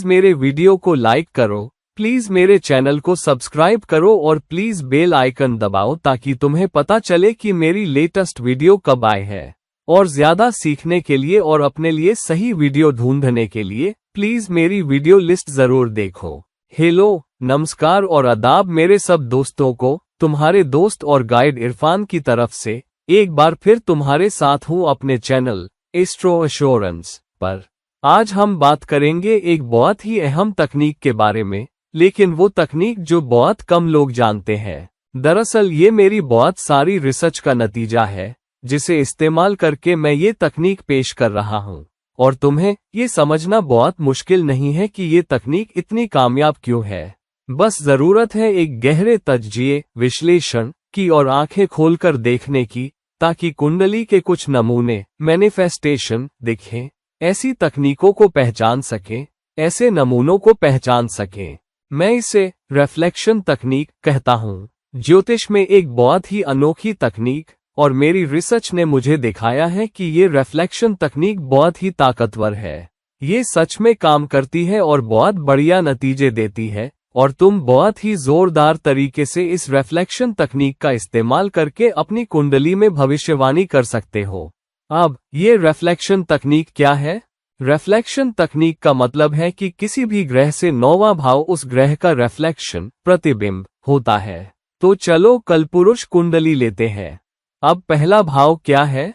Please मेरे video को like करो, प्लीज मेरे चैनल को सब्सक्राइब करो और प्लीज बेल आइकन दबाओ ताकि तुम्हें पता चले कि मेरी लेटेस्ट वीडियो कब आए है। और ज्यादा सीखने के लिए और अपने लिए सही वीडियो ढूंढने के लिए प्लीज मेरी वीडियो लिस्ट जरूर देखो। हेलो, नमस्कार और आदाब मेरे सब दोस्तों को। तुम्हारे दोस्त और गाइड इरफान की तरफ से एक बार फिर तुम्हारे साथ हूँ अपने चैनल एस्ट्रो एश्योरेंस पर। आज हम बात करेंगे एक बहुत ही अहम तकनीक के बारे में, लेकिन वो तकनीक जो बहुत कम लोग जानते हैं। दरअसल ये मेरी बहुत सारी रिसर्च का नतीजा है, जिसे इस्तेमाल करके मैं ये तकनीक पेश कर रहा हूँ। और तुम्हें ये समझना बहुत मुश्किल नहीं है कि ये तकनीक इतनी कामयाब क्यों है। बस जरूरत है एक गहरे तज्जिए, विश्लेषण की और आंखें खोलकर देखने की, ताकि कुंडली के कुछ नमूने मैनिफेस्टेशन दिखें, ऐसी तकनीकों को पहचान सकें, ऐसे नमूनों को पहचान सकें। मैं इसे रिफ्लेक्शन तकनीक कहता हूँ। ज्योतिष में एक बहुत ही अनोखी तकनीक, और मेरी रिसर्च ने मुझे दिखाया है कि ये रिफ्लेक्शन तकनीक बहुत ही ताकतवर है। ये सच में काम करती है और बहुत बढ़िया नतीजे देती है, और तुम बहुत ही जोरदार तरीके से इस रिफ्लेक्शन तकनीक का इस्तेमाल करके अपनी कुंडली में भविष्यवाणी कर सकते हो। अब ये रिफ्लेक्शन तकनीक क्या है? रिफ्लेक्शन तकनीक का मतलब है कि किसी भी ग्रह से 9वां भाव उस ग्रह का रिफ्लेक्शन, प्रतिबिंब होता है। तो चलो कलपुरुष कुंडली लेते हैं। अब पहला भाव क्या है?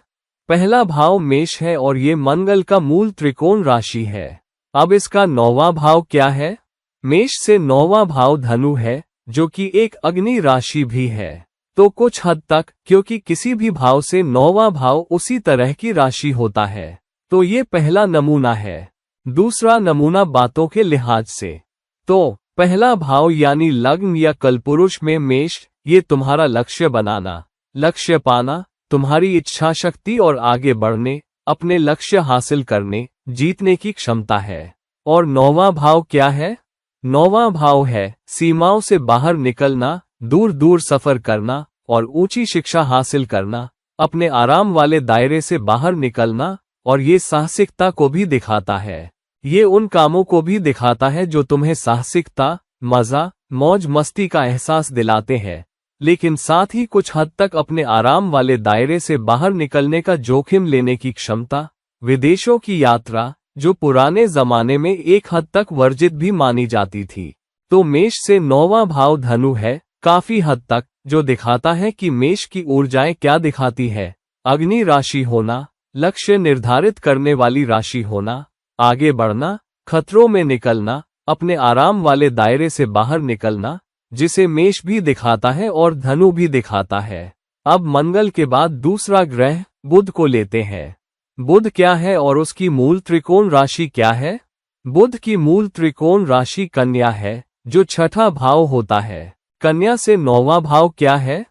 पहला भाव मेष है और ये मंगल का मूल त्रिकोण राशि है। अब इसका 9वां भाव क्या है? मेष से 9वां भाव धनु है, जो कि एक अग्नि राशि भी है। तो कुछ हद तक, क्योंकि किसी भी भाव से 9वां भाव उसी तरह की राशि होता है। तो ये पहला नमूना है। दूसरा नमूना बातों के लिहाज से। तो पहला भाव यानी लग्न या कलपुरुष में मेष, ये तुम्हारा लक्ष्य बनाना, लक्ष्य पाना, तुम्हारी इच्छा शक्ति और आगे बढ़ने, अपने लक्ष्य हासिल करने, जीतने की क्षमता है। और 9वां भाव क्या है? 9वां भाव है सीमाओं से बाहर निकलना, दूर दूर सफर करना और ऊंची शिक्षा हासिल करना, अपने आराम वाले दायरे से बाहर निकलना। और ये साहसिकता को भी दिखाता है। ये उन कामों को भी दिखाता है जो तुम्हें साहसिकता, मजा, मौज मस्ती का एहसास दिलाते हैं, लेकिन साथ ही कुछ हद तक अपने आराम वाले दायरे से बाहर निकलने का जोखिम लेने की क्षमता। विदेशों की यात्रा, जो पुराने जमाने में एक हद तक वर्जित भी मानी जाती थी। तो मेष से 9वां भाव धनु है, काफी हद तक, जो दिखाता है कि मेष की ऊर्जाएं क्या दिखाती है। अग्नि राशि होना, लक्ष्य निर्धारित करने वाली राशि होना, आगे बढ़ना, खतरों में निकलना, अपने आराम वाले दायरे से बाहर निकलना, जिसे मेष भी दिखाता है और धनु भी दिखाता है। अब मंगल के बाद दूसरा ग्रह बुध को लेते हैं। बुध क्या है और उसकी मूल त्रिकोण राशि क्या है? बुध की मूल त्रिकोण राशि कन्या है, जो छठा भाव होता है। कन्या से 9वां भाव क्या है?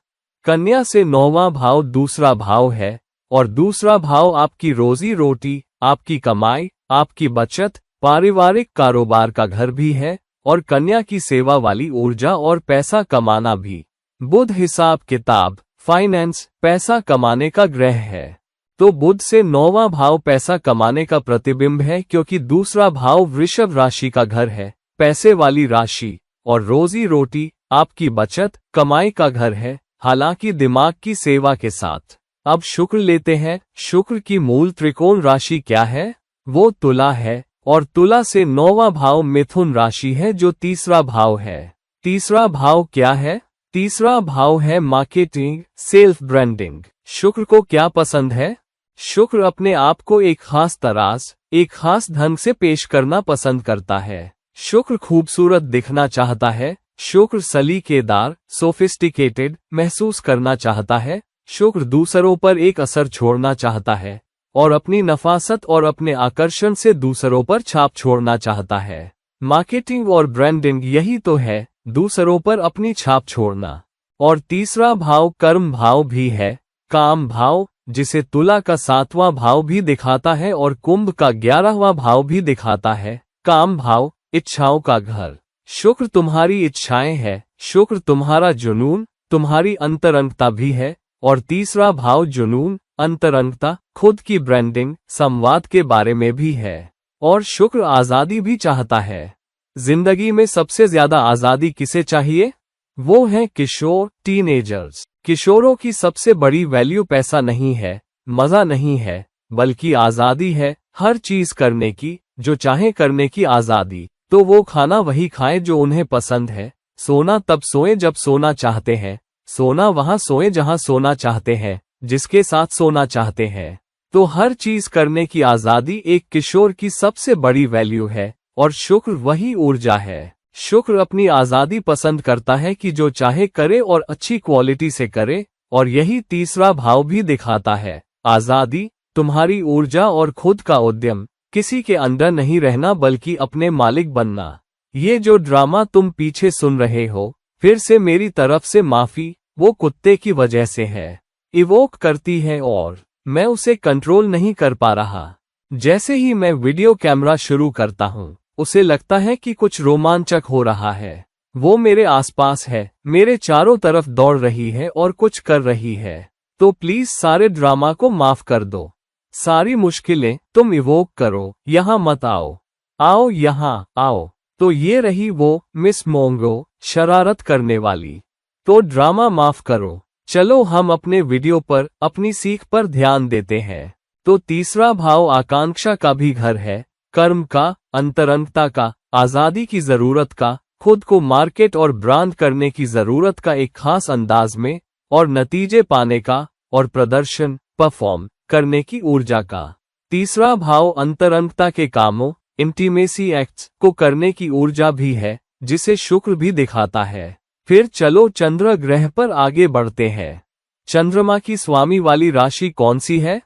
कन्या से 9वां भाव दूसरा भाव है, और दूसरा भाव आपकी रोजी रोटी, आपकी कमाई, आपकी बचत, पारिवारिक कारोबार का घर भी है, और कन्या की सेवा वाली ऊर्जा और पैसा कमाना भी। बुध हिसाब किताब, फाइनेंस, पैसा कमाने का ग्रह है। तो बुध से 9वां भाव पैसा कमाने का प्रतिबिंब है, क्योंकि दूसरा भाव वृषभ राशि का घर है, पैसे वाली राशि, और रोजी रोटी, आपकी बचत, कमाई का घर है, हालांकि दिमाग की सेवा के साथ। अब शुक्र लेते हैं। शुक्र की मूल त्रिकोण राशि क्या है? वो तुला है, और तुला से 9वां भाव मिथुन राशि है, जो तीसरा भाव है। तीसरा भाव क्या है? तीसरा भाव है मार्केटिंग, सेल्फ ब्रांडिंग। शुक्र को क्या पसंद है? शुक्र अपने आप को एक खास तराज, एक खास ढंग से पेश करना पसंद करता है। शुक्र खूबसूरत दिखना चाहता है। शुक्र सलीकेदार, सोफिस्टिकेटेड महसूस करना चाहता है। शुक्र दूसरों पर एक असर छोड़ना चाहता है, और अपनी नफासत और अपने आकर्षण से दूसरों पर छाप छोड़ना चाहता है। मार्केटिंग और ब्रांडिंग यही तो है, दूसरों पर अपनी छाप छोड़ना। और तीसरा भाव कर्म भाव भी है, काम भाव, जिसे तुला का 7वां भाव भी दिखाता है और कुंभ का 11वां भाव भी दिखाता है। काम भाव, इच्छाओं का घर। शुक्र तुम्हारी इच्छाएं है, शुक्र तुम्हारा जुनून, तुम्हारी अंतरंगता भी है। और तीसरा भाव जुनून, अंतरंगता, खुद की ब्रांडिंग, संवाद के बारे में भी है। और शुक्र आजादी भी चाहता है। जिंदगी में सबसे ज्यादा आजादी किसे चाहिए? वो है किशोर, टीनेजर्स। किशोरों की सबसे बड़ी वैल्यू पैसा नहीं है, मजा नहीं है, बल्कि आजादी है, हर चीज करने की, जो चाहे करने की आजादी। तो वो खाना वही खाएं जो उन्हें पसंद है, सोना तब सोएं जब सोना चाहते हैं, सोना वहां सोएं जहां सोना चाहते हैं, जिसके साथ सोना चाहते हैं। तो हर चीज करने की आजादी एक किशोर की सबसे बड़ी वैल्यू है, और शुक्र वही ऊर्जा है। शुक्र अपनी आजादी पसंद करता है कि जो चाहे करे और अच्छी क्वालिटी से करे, और यही तीसरा भाव भी दिखाता है। आजादी, तुम्हारी ऊर्जा और खुद का उद्यम, किसी के अंडर नहीं रहना बल्कि अपने मालिक बनना। ये जो ड्रामा तुम पीछे सुन रहे हो, फिर से मेरी तरफ से माफी, वो कुत्ते की वजह से है। इवोक करती है और मैं उसे कंट्रोल नहीं कर पा रहा। जैसे ही मैं वीडियो कैमरा शुरू करता हूँ, उसे लगता है कि कुछ रोमांचक हो रहा है। वो मेरे आसपास है, मेरे चारों तरफ दौड़ रही है और कुछ कर रही है। तो प्लीज सारे ड्रामा को माफ कर दो। सारी मुश्किलें तुम इवोक करो, यहाँ मत आओ। आओ यहाँ आओ। तो ये रही वो मिस मोंगो, शरारत करने वाली। तो ड्रामा माफ करो। चलो हम अपने वीडियो पर, अपनी सीख पर ध्यान देते हैं। तो तीसरा भाव आकांक्षा का भी घर है, कर्म का, अंतरंगता का, आजादी की जरूरत का, खुद को मार्केट और ब्रांड करने की जरूरत का एक खास अंदाज में, और नतीजे पाने का, और प्रदर्शन, परफॉर्म करने की ऊर्जा का। तीसरा भाव अंतरंगता के कामों, इंटीमेसी एक्ट्स को करने की ऊर्जा भी है, जिसे शुक्र भी दिखाता है। फिर चलो चंद्र ग्रह पर आगे बढ़ते हैं। चंद्रमा की स्वामी वाली राशि कौन सी है?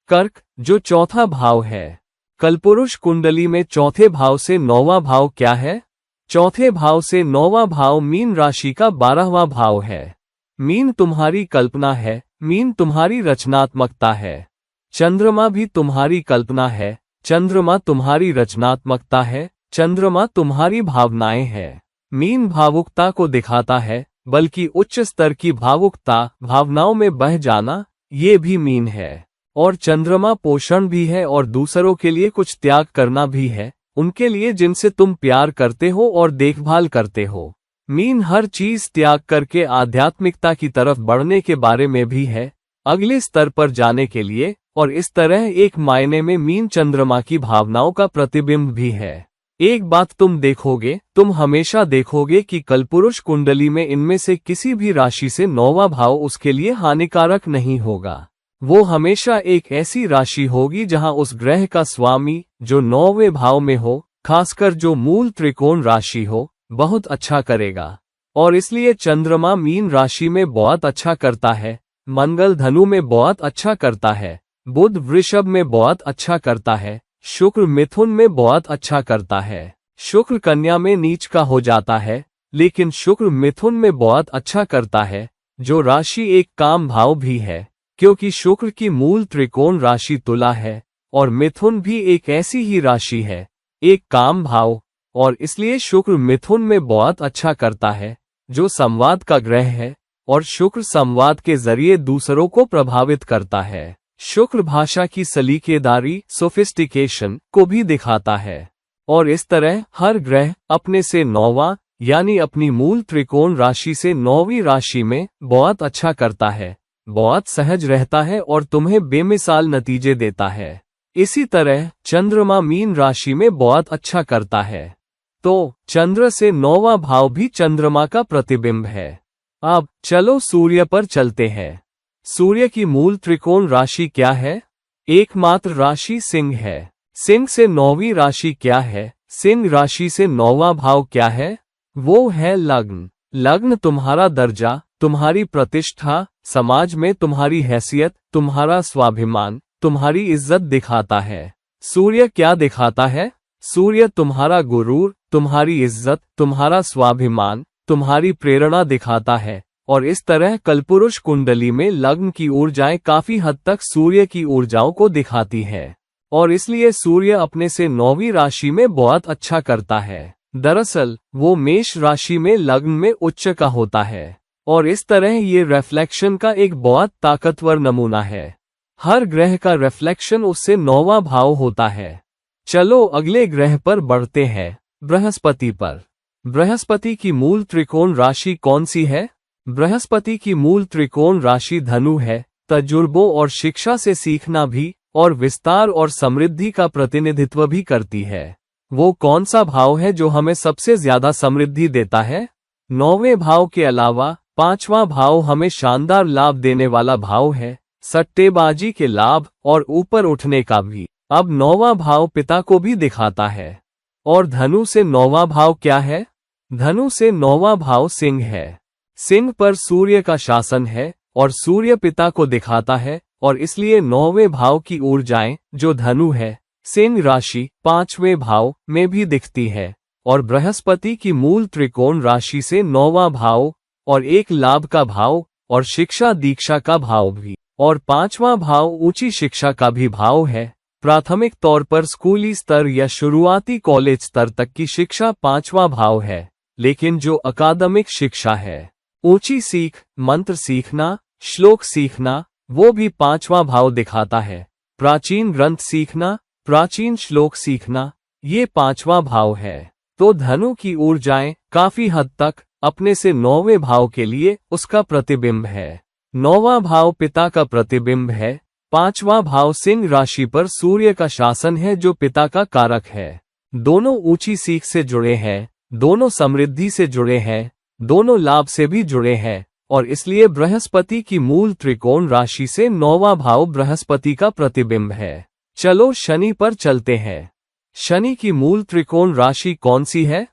कर्क, जो चौथा भाव है। कलपुरुष कुंडली में चौथे भाव से 9वां भाव क्या है? चौथे भाव से 9वां भाव मीन राशि का 12वां भाव है। मीन तुम्हारी कल्पना है, मीन तुम्हारी रचनात्मकता है। चंद्रमा भी तुम्हारी कल्पना है, चंद्रमा तुम्हारी रचनात्मकता है, चंद्रमा तुम्हारी भावनाएं हैं। मीन भावुकता को दिखाता है, बल्कि उच्च स्तर की भावुकता, भावनाओं में बह जाना, ये भी मीन है। और चंद्रमा पोषण भी है और दूसरों के लिए कुछ त्याग करना भी है, उनके लिए जिनसे तुम प्यार करते हो और देखभाल करते हो। मीन हर चीज त्याग करके आध्यात्मिकता की तरफ बढ़ने के बारे में भी है, अगले स्तर पर जाने के लिए, और इस तरह एक मायने में मीन चंद्रमा की भावनाओं का प्रतिबिंब भी है। एक बात तुम देखोगे, तुम हमेशा देखोगे कि कलपुरुष कुंडली में इनमें से किसी भी राशि से 9वां भाव उसके लिए हानिकारक नहीं होगा। वो हमेशा एक ऐसी राशि होगी जहां उस ग्रह का स्वामी, जो 9वें भाव में हो, खासकर जो मूल त्रिकोण राशि हो, बहुत अच्छा करेगा। और इसलिए चंद्रमा मीन राशि में बहुत अच्छा करता है, मंगल धनु में बहुत अच्छा करता है, बुध वृषभ में बहुत अच्छा करता है, शुक्र मिथुन में बहुत अच्छा करता है। शुक्र कन्या में नीच का हो जाता है, लेकिन शुक्र मिथुन में बहुत अच्छा करता है, जो राशि एक काम भाव भी है, क्योंकि शुक्र की मूल त्रिकोण राशि तुला है, और मिथुन भी एक ऐसी ही राशि है, एक काम भाव, और इसलिए शुक्र मिथुन में बहुत अच्छा करता है, जो संवाद का ग्रह है, और शुक्र संवाद के जरिए दूसरों को प्रभावित करता है। शुक्र भाषा की सलीकेदारी, सोफिस्टिकेशन को भी दिखाता है। और इस तरह हर ग्रह अपने से 9वां, यानी अपनी मूल त्रिकोण राशि से 9वीं राशि में बहुत अच्छा करता है, बहुत सहज रहता है और तुम्हें बेमिसाल नतीजे देता है। इसी तरह चंद्रमा मीन राशि में बहुत अच्छा करता है। तो चंद्र से 9वां भाव भी चंद्रमा का प्रतिबिंब है। अब चलो सूर्य पर चलते हैं। सूर्य की मूल त्रिकोण राशि क्या है? एकमात्र राशि सिंह है। सिंह से 9वीं राशि क्या है? सिंह राशि से 9वां भाव क्या है? वो है लग्न। लग्न तुम्हारा दर्जा, तुम्हारी प्रतिष्ठा, समाज में तुम्हारी हैसियत, तुम्हारा स्वाभिमान, तुम्हारी इज्जत दिखाता है। सूर्य क्या दिखाता है? सूर्य तुम्हारा गुरूर, तुम्हारी इज्जत, तुम्हारा स्वाभिमान, तुम्हारी प्रेरणा दिखाता है। और इस तरह कलपुरुष कुंडली में लग्न की ऊर्जाएं काफी हद तक सूर्य की ऊर्जाओं को दिखाती है, और इसलिए सूर्य अपने से 9वीं राशि में बहुत अच्छा करता है। दरअसल वो मेष राशि में लग्न में उच्च का होता है, और इस तरह ये रिफ्लेक्शन का एक बहुत ताकतवर नमूना है। हर ग्रह का रिफ्लेक्शन उससे 9वां भाव होता है। चलो अगले ग्रह पर बढ़ते हैं, बृहस्पति पर। बृहस्पति की मूल त्रिकोण राशि कौन सी है? बृहस्पति की मूल त्रिकोण राशि धनु है। तजुर्बों और शिक्षा से सीखना भी और विस्तार और समृद्धि का प्रतिनिधित्व भी करती है। वो कौन सा भाव है जो हमें सबसे ज्यादा समृद्धि देता है? 9वें भाव के अलावा 5वां भाव हमें शानदार लाभ देने वाला भाव है, सट्टेबाजी के लाभ और ऊपर उठने का भी। अब 9वां भाव पिता को भी दिखाता है। और धनु से 9वां भाव क्या है? धनु से 9वां भाव सिंह है। सिंह पर सूर्य का शासन है और सूर्य पिता को दिखाता है और इसलिए 9वें भाव की ऊर्जाएं जो धनु है, सिंह राशि 5वें भाव में भी दिखती है। और बृहस्पति की मूल त्रिकोण राशि से 9वां भाव और एक लाभ का भाव और शिक्षा दीक्षा का भाव भी, और 5वां भाव ऊंची शिक्षा का भी भाव है। प्राथमिक तौर पर स्कूली स्तर या शुरुआती कॉलेज स्तर तक की शिक्षा 5वां भाव है, लेकिन जो अकादमिक शिक्षा है, ऊंची सीख, मंत्र सीखना, श्लोक सीखना, वो भी 5वां भाव दिखाता है। प्राचीन ग्रंथ सीखना, प्राचीन श्लोक सीखना, ये 5वां भाव है। तो धनु की ऊर्जाएं काफी हद तक अपने से 9वें भाव के लिए उसका प्रतिबिंब है। 9वां भाव पिता का प्रतिबिंब है। 5वां भाव सिंह राशि पर सूर्य का शासन है जो पिता का कारक है। दोनों ऊंची सीख से जुड़े हैं, दोनों समृद्धि से जुड़े हैं, दोनों लाभ से भी जुड़े हैं, और इसलिए बृहस्पति की मूल त्रिकोण राशि से 9वां भाव बृहस्पति का प्रतिबिंब है। चलो शनि पर चलते हैं। शनि की मूल त्रिकोण राशि कौन सी है?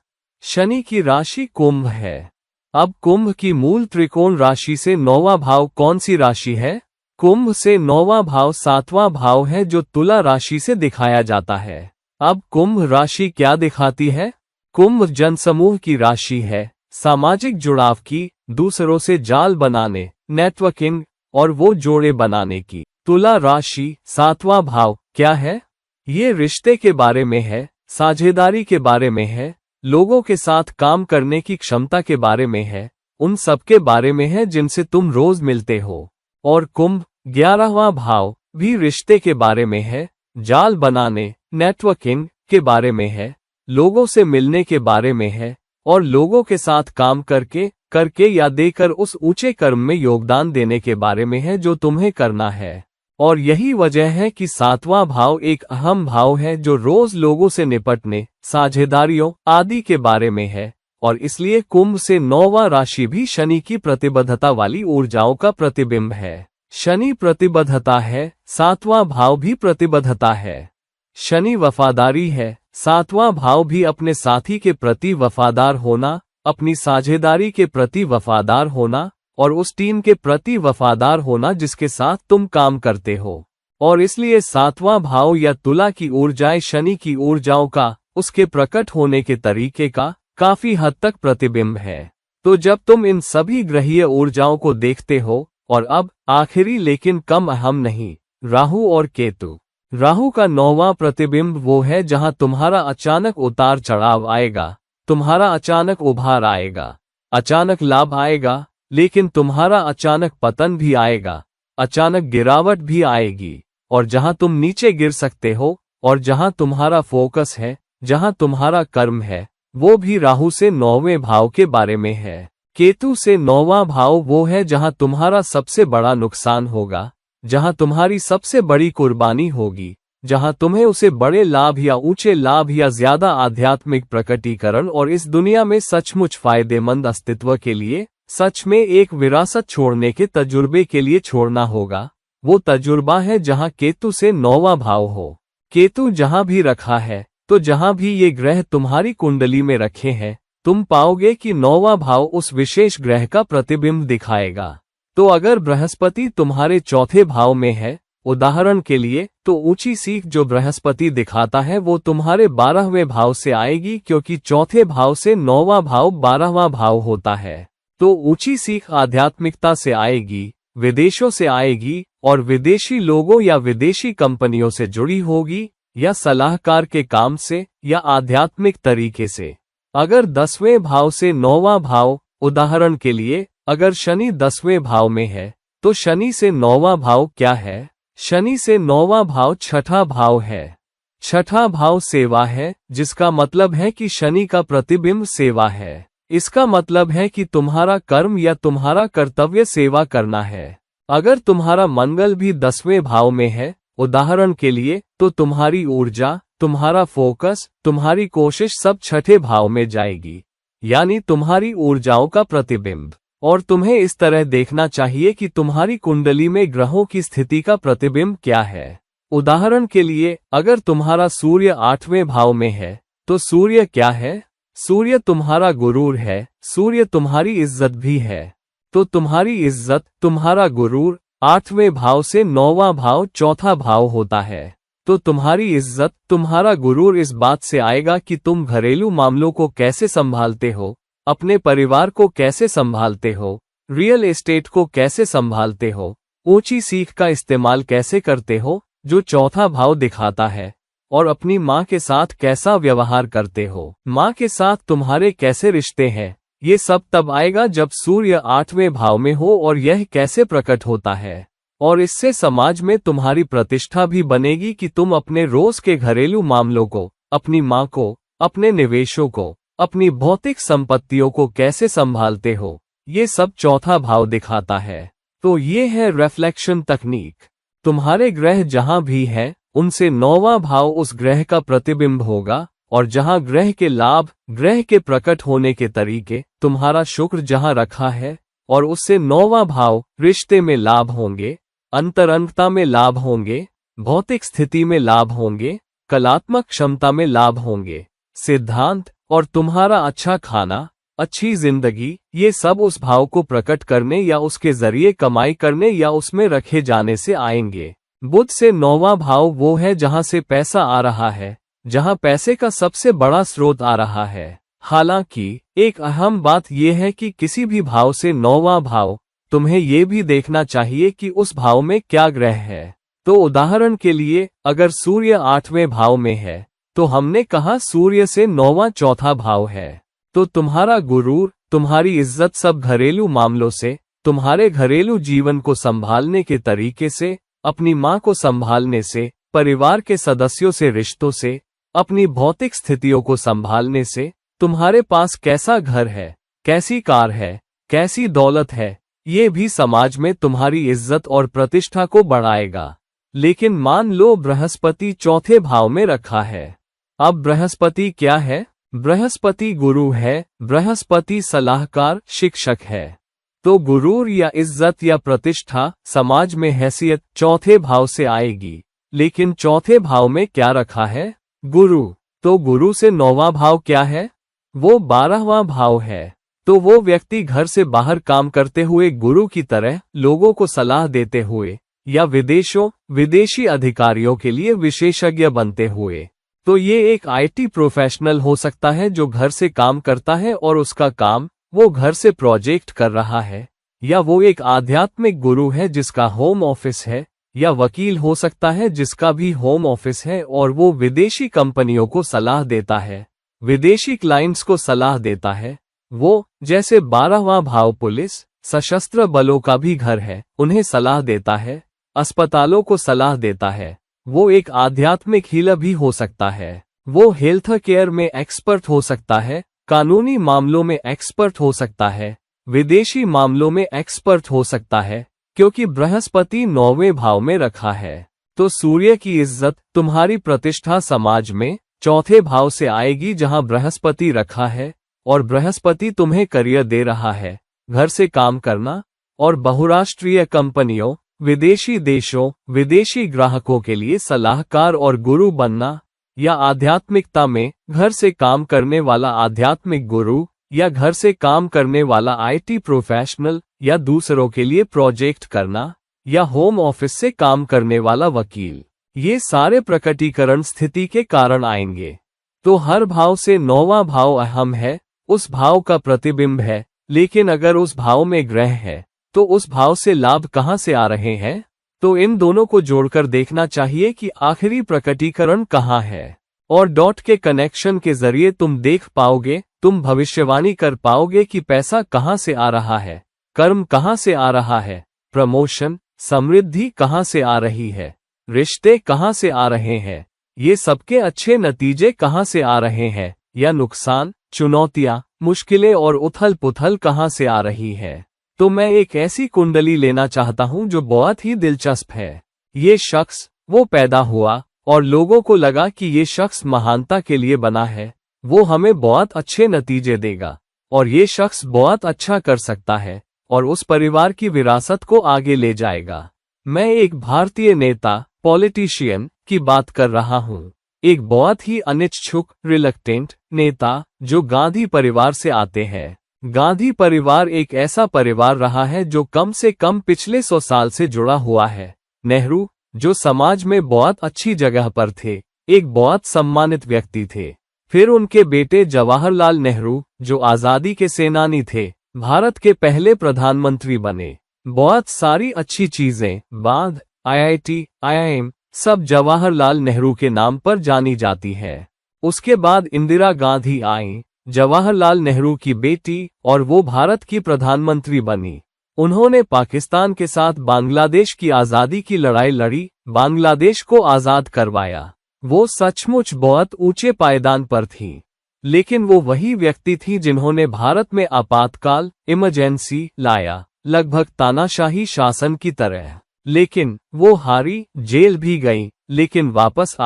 शनि की राशि कुंभ है। अब कुंभ की मूल त्रिकोण राशि से 9वां भाव कौन सी राशि है? कुंभ से 9वां भाव 7वां भाव है जो तुला राशि से दिखाया जाता है। अब कुंभ राशि क्या दिखाती है? कुंभ जनसमूह की राशि है, सामाजिक जुड़ाव की, दूसरों से जाल बनाने, नेटवर्किंग और वो जोड़े बनाने की। तुला राशि 7वां भाव क्या है? ये रिश्ते के बारे में है, साझेदारी के बारे में है, लोगों के साथ काम करने की क्षमता के बारे में है, उन सब के बारे में है जिनसे तुम रोज मिलते हो। और कुंभ 11वां भाव भी रिश्ते के बारे में है, जाल बनाने, नेटवर्किंग के बारे में है, लोगों से मिलने के बारे में है, और लोगों के साथ काम करके या देकर उस ऊंचे कर्म में योगदान देने के बारे में है जो तुम्हें करना है। और यही वजह है कि 7वां भाव एक अहम भाव है जो रोज लोगों से निपटने, साझेदारियों आदि के बारे में है, और इसलिए कुंभ से 9वां राशि भी शनि की प्रतिबद्धता वाली ऊर्जाओं का प्रतिबिंब है। शनि प्रतिबद्धता है, 7वां भाव भी प्रतिबद्धता है। शनि वफादारी है, 7वां भाव भी अपने साथी के प्रति वफादार होना, अपनी साझेदारी के प्रति वफादार होना, और उस टीम के प्रति वफादार होना जिसके साथ तुम काम करते हो। और इसलिए 7वां भाव या तुला की ऊर्जाएं शनि की ऊर्जाओं का, उसके प्रकट होने के तरीके का काफी हद तक प्रतिबिंब है। तो जब तुम इन सभी ग्रहीय ऊर्जाओं को देखते हो, और अब आखिरी लेकिन कम अहम नहीं, राहु और केतु। राहु का 9वां प्रतिबिंब वो है जहां तुम्हारा अचानक उतार चढ़ाव आएगा, तुम्हारा अचानक उभार आएगा, अचानक लाभ आएगा, लेकिन तुम्हारा अचानक पतन भी आएगा, अचानक गिरावट भी आएगी। और जहां तुम नीचे गिर सकते हो और जहां तुम्हारा फोकस है, जहां तुम्हारा कर्म है, वो भी राहु से 9वें भाव के बारे में है। केतु से 9वां भाव वो है जहां तुम्हारा सबसे बड़ा नुकसान होगा, जहां तुम्हारी सबसे बड़ी कुर्बानी होगी, जहां तुम्हें उसे बड़े लाभ या ऊंचे लाभ या ज्यादा आध्यात्मिक प्रकटीकरण और इस दुनिया में सचमुच फायदेमंद अस्तित्व के लिए, सच में एक विरासत छोड़ने के तजुर्बे के लिए छोड़ना होगा। वो तजुर्बा है जहां केतु से 9वां भाव हो। केतु जहां भी रखा है, तो जहां भी ये ग्रह तुम्हारी कुंडली में रखे हैं, तुम पाओगे कि 9वां भाव उस विशेष ग्रह का प्रतिबिंब दिखाएगा। तो अगर बृहस्पति तुम्हारे 4थे भाव में है, उदाहरण के लिए, तो ऊंची सीख जो बृहस्पति दिखाता है वो तुम्हारे 12वें भाव से आएगी, क्योंकि 4थे भाव से 9वां भाव 12वां भाव होता है। तो ऊंची सीख आध्यात्मिकता से आएगी, विदेशों से आएगी, और विदेशी लोगों या विदेशी कंपनियों से जुड़ी होगी, या सलाहकार के काम से, या आध्यात्मिक तरीके से। अगर 10वें भाव से 9वां भाव, उदाहरण के लिए, अगर शनि 10वें भाव में है, तो शनि से 9वां भाव क्या है? शनि से 9वां भाव 6ठा भाव है। छठा भाव सेवा है, जिसका मतलब है कि शनि का प्रतिबिंब सेवा है। इसका मतलब है कि तुम्हारा कर्म या तुम्हारा कर्तव्य सेवा करना है। अगर तुम्हारा मंगल भी 10वें भाव में है, उदाहरण के लिए, तो तुम्हारी ऊर्जा, तुम्हारा फोकस, तुम्हारी कोशिश सब छठे भाव में जाएगी, यानी तुम्हारी ऊर्जाओं का प्रतिबिंब। और तुम्हें इस तरह देखना चाहिए कि तुम्हारी कुंडली में ग्रहों की स्थिति का प्रतिबिंब क्या है। उदाहरण के लिए, अगर तुम्हारा सूर्य 8वें भाव में है, तो सूर्य क्या है? सूर्य तुम्हारा गुरूर है, सूर्य तुम्हारी इज्जत भी है। तो तुम्हारी इज्जत, तुम्हारा गुरूर 8वें भाव से 9वां भाव चौथा भाव होता है। तो तुम्हारी इज्जत, तुम्हारा गुरूर इस बात से आएगा कि तुम घरेलू मामलों को कैसे संभालते हो, अपने परिवार को कैसे संभालते हो, रियल एस्टेट को कैसे संभालते हो, ऊंची सीख का इस्तेमाल कैसे करते हो, जो चौथा भाव दिखाता है, और अपनी माँ के साथ कैसा व्यवहार करते हो, माँ के साथ तुम्हारे कैसे रिश्ते हैं। ये सब तब आएगा जब सूर्य 8वें भाव में हो। और यह कैसे प्रकट होता है, और इससे समाज में तुम्हारी प्रतिष्ठा भी बनेगी कि तुम अपने रोज के घरेलू मामलों को, अपनी माँ को, अपने निवेशों को, अपनी भौतिक संपत्तियों को कैसे संभालते हो। ये सब चौथा भाव दिखाता है। तो ये है रिफ्लेक्शन तकनीक। तुम्हारे ग्रह जहां भी हैं, उनसे 9वां भाव उस ग्रह का प्रतिबिंब होगा। और जहां ग्रह के लाभ, ग्रह के प्रकट होने के तरीके, तुम्हारा शुक्र जहां रखा है, और उससे 9वां भाव रिश्ते में लाभ होंगे, अंतरंगता में लाभ होंगे, भौतिक स्थिति में लाभ होंगे, कलात्मक क्षमता में लाभ होंगे, सिद्धांत और तुम्हारा अच्छा खाना, अच्छी जिंदगी, ये सब उस भाव को प्रकट करने या उसके जरिए कमाई करने या उसमें रखे जाने से आएंगे। बुध से 9वां भाव वो है जहां से पैसा आ रहा है, जहां पैसे का सबसे बड़ा स्रोत आ रहा है। हालांकि एक अहम बात यह है कि किसी भी भाव से 9वां भाव, तुम्हें ये भी देखना चाहिए कि उस भाव में क्या ग्रह है। तो उदाहरण के लिए, अगर सूर्य 8वें भाव में है, तो हमने कहा सूर्य से 9वां चौथा भाव है। तो तुम्हारा गुरूर, तुम्हारी इज्जत सब घरेलू मामलों से, तुम्हारे घरेलू जीवन को संभालने के तरीके से, अपनी माँ को संभालने से, परिवार के सदस्यों से रिश्तों से, अपनी भौतिक स्थितियों को संभालने से, तुम्हारे पास कैसा घर है, कैसी कार है, कैसी दौलत है, ये भी समाज में तुम्हारी इज्जत और प्रतिष्ठा को बढ़ाएगा। लेकिन मान लो बृहस्पति चौथे भाव में रखा है। अब बृहस्पति क्या है? बृहस्पति गुरु है, बृहस्पति सलाहकार, शिक्षक है। तो गुरूर या इज्जत या प्रतिष्ठा, समाज में हैसियत चौथे भाव से आएगी। लेकिन चौथे भाव में क्या रखा है? गुरु। तो गुरु से 9वां भाव क्या है? वो 12वां भाव है। तो वो व्यक्ति घर से बाहर काम करते हुए गुरु की तरह लोगों को सलाह देते हुए, या विदेशी अधिकारियों के लिए विशेषज्ञ बनते हुए। तो ये एक आईटी प्रोफेशनल हो सकता है जो घर से काम करता है और उसका काम वो घर से प्रोजेक्ट कर रहा है, या वो एक आध्यात्मिक गुरु है जिसका होम ऑफिस है, या वकील हो सकता है जिसका भी होम ऑफिस है और वो विदेशी कंपनियों को सलाह देता है, विदेशी क्लाइंट्स को सलाह देता है। वो, जैसे 12वां भाव पुलिस, सशस्त्र बलों का भी घर है, उन्हें सलाह देता है, अस्पतालों को सलाह देता है। वो एक आध्यात्मिक हीलर भी हो सकता है। वो हेल्थ केयर में एक्सपर्ट हो सकता है, कानूनी मामलों में एक्सपर्ट हो सकता है, विदेशी मामलों में एक्सपर्ट हो सकता है, क्योंकि बृहस्पति 9वें भाव में रखा है। तो सूर्य की इज्जत, तुम्हारी प्रतिष्ठा समाज में चौथे भाव से आएगी जहां बृहस्पति रखा है, और बृहस्पति तुम्हें करियर दे रहा है, घर से काम करना, और बहुराष्ट्रीय कंपनियों, विदेशी देशों, विदेशी ग्राहकों के लिए सलाहकार और गुरु बनना, या आध्यात्मिकता में घर से काम करने वाला आध्यात्मिक गुरु, या घर से काम करने वाला आईटी प्रोफेशनल, या दूसरों के लिए प्रोजेक्ट करना, या होम ऑफिस से काम करने वाला वकील। ये सारे प्रकटीकरण स्थिति के कारण आएंगे। तो हर भाव से 9वां भाव अहम है, उस भाव का प्रतिबिंब है। लेकिन अगर उस भाव में ग्रह है, तो उस भाव से लाभ कहां से आ रहे हैं? तो इन दोनों को जोड़कर देखना चाहिए कि आखिरी प्रकटीकरण कहां है। और डॉट के कनेक्शन के जरिए तुम देख पाओगे, तुम भविष्यवाणी कर पाओगे कि पैसा कहां से आ रहा है, कर्म कहां से आ रहा है, प्रमोशन, समृद्धि कहां से आ रही है, रिश्ते कहां से आ रहे हैं। ये सबके अच्छे नतीजे कहाँ से आ रहे हैं, या नुकसान, चुनौतियाँ, मुश्किलें और उथल पुथल कहाँ से आ रही है। तो मैं एक ऐसी कुंडली लेना चाहता हूँ जो बहुत ही दिलचस्प है। ये शख्स वो पैदा हुआ और लोगों को लगा कि ये शख्स महानता के लिए बना है, वो हमें बहुत अच्छे नतीजे देगा और ये शख्स बहुत अच्छा कर सकता है और उस परिवार की विरासत को आगे ले जाएगा। मैं एक भारतीय नेता, पॉलिटिशियन की बात कर रहा हूँ। एक बहुत ही अनिच्छुक, रिलक्टेंट नेता जो गांधी परिवार से आते हैं। गांधी परिवार एक ऐसा परिवार रहा है जो कम से कम पिछले 100 साल से जुड़ा हुआ है। नेहरू, जो समाज में बहुत अच्छी जगह पर थे, एक बहुत सम्मानित व्यक्ति थे। फिर उनके बेटे जवाहरलाल नेहरू, जो आजादी के सेनानी थे, भारत के पहले प्रधानमंत्री बने। बहुत सारी अच्छी चीजें, बाद IIT, IIM, सब जवाहरलाल नेहरू के नाम पर जानी जाती है। उसके बाद इंदिरा गांधी आई, जवाहरलाल नेहरू की बेटी, और वो भारत की प्रधानमंत्री बनी। उन्होंने पाकिस्तान के साथ बांग्लादेश की आज़ादी की लड़ाई लड़ी, बांग्लादेश को आज़ाद करवाया। वो सचमुच बहुत ऊंचे पायदान पर थी, लेकिन वो वही व्यक्ति थी जिन्होंने भारत में आपातकाल, इमरजेंसी लाया, लगभग तानाशाही शासन की तरह। लेकिन वो हारी, जेल भी गई, लेकिन वापस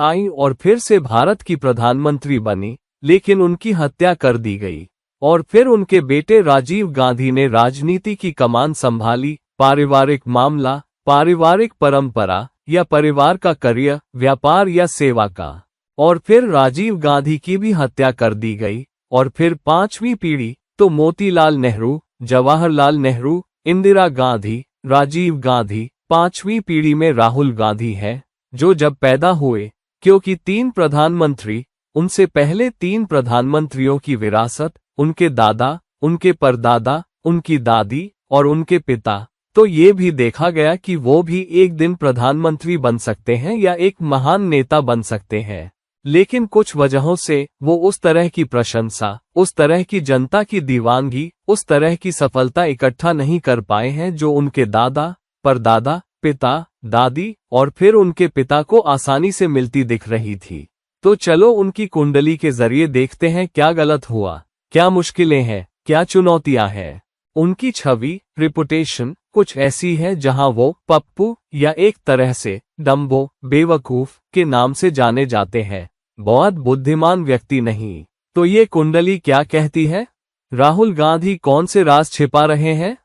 आई और फिर से भारत की प्रधानमंत्री बनी, लेकिन उनकी हत्या कर दी गई। और फिर उनके बेटे राजीव गांधी ने राजनीति की कमान संभाली, पारिवारिक मामला, पारिवारिक परंपरा या परिवार का करियर, व्यापार या सेवा का। और फिर राजीव गांधी की भी हत्या कर दी गई। और फिर 5वीं पीढ़ी तो मोतीलाल नेहरू, जवाहरलाल नेहरू, इंदिरा गांधी, राजीव गांधी। 5वीं पीढ़ी में राहुल गांधी है, जो जब पैदा हुए, क्योंकि 3 प्रधानमंत्री, उनसे पहले 3 प्रधानमंत्रियों की विरासत, उनके दादा, उनके परदादा, उनकी दादी और उनके पिता, तो ये भी देखा गया कि वो भी एक दिन प्रधानमंत्री बन सकते हैं या एक महान नेता बन सकते हैं। लेकिन कुछ वजहों से वो उस तरह की प्रशंसा, उस तरह की जनता की दीवानगी, उस तरह की सफलता इकट्ठा नहीं कर पाए हैं जो उनके दादा, परदादा, पिता, दादी और फिर उनके पिता को आसानी से मिलती दिख रही थी। तो चलो उनकी कुंडली के जरिए देखते हैं क्या गलत हुआ, क्या मुश्किलें हैं, क्या चुनौतियां हैं। उनकी छवि, रिपुटेशन कुछ ऐसी है जहां वो पप्पू या एक तरह से डम्बो, बेवकूफ के नाम से जाने जाते हैं, बहुत बुद्धिमान व्यक्ति नहीं। तो ये कुंडली क्या कहती है? राहुल गांधी कौन से राज छिपा रहे हैं?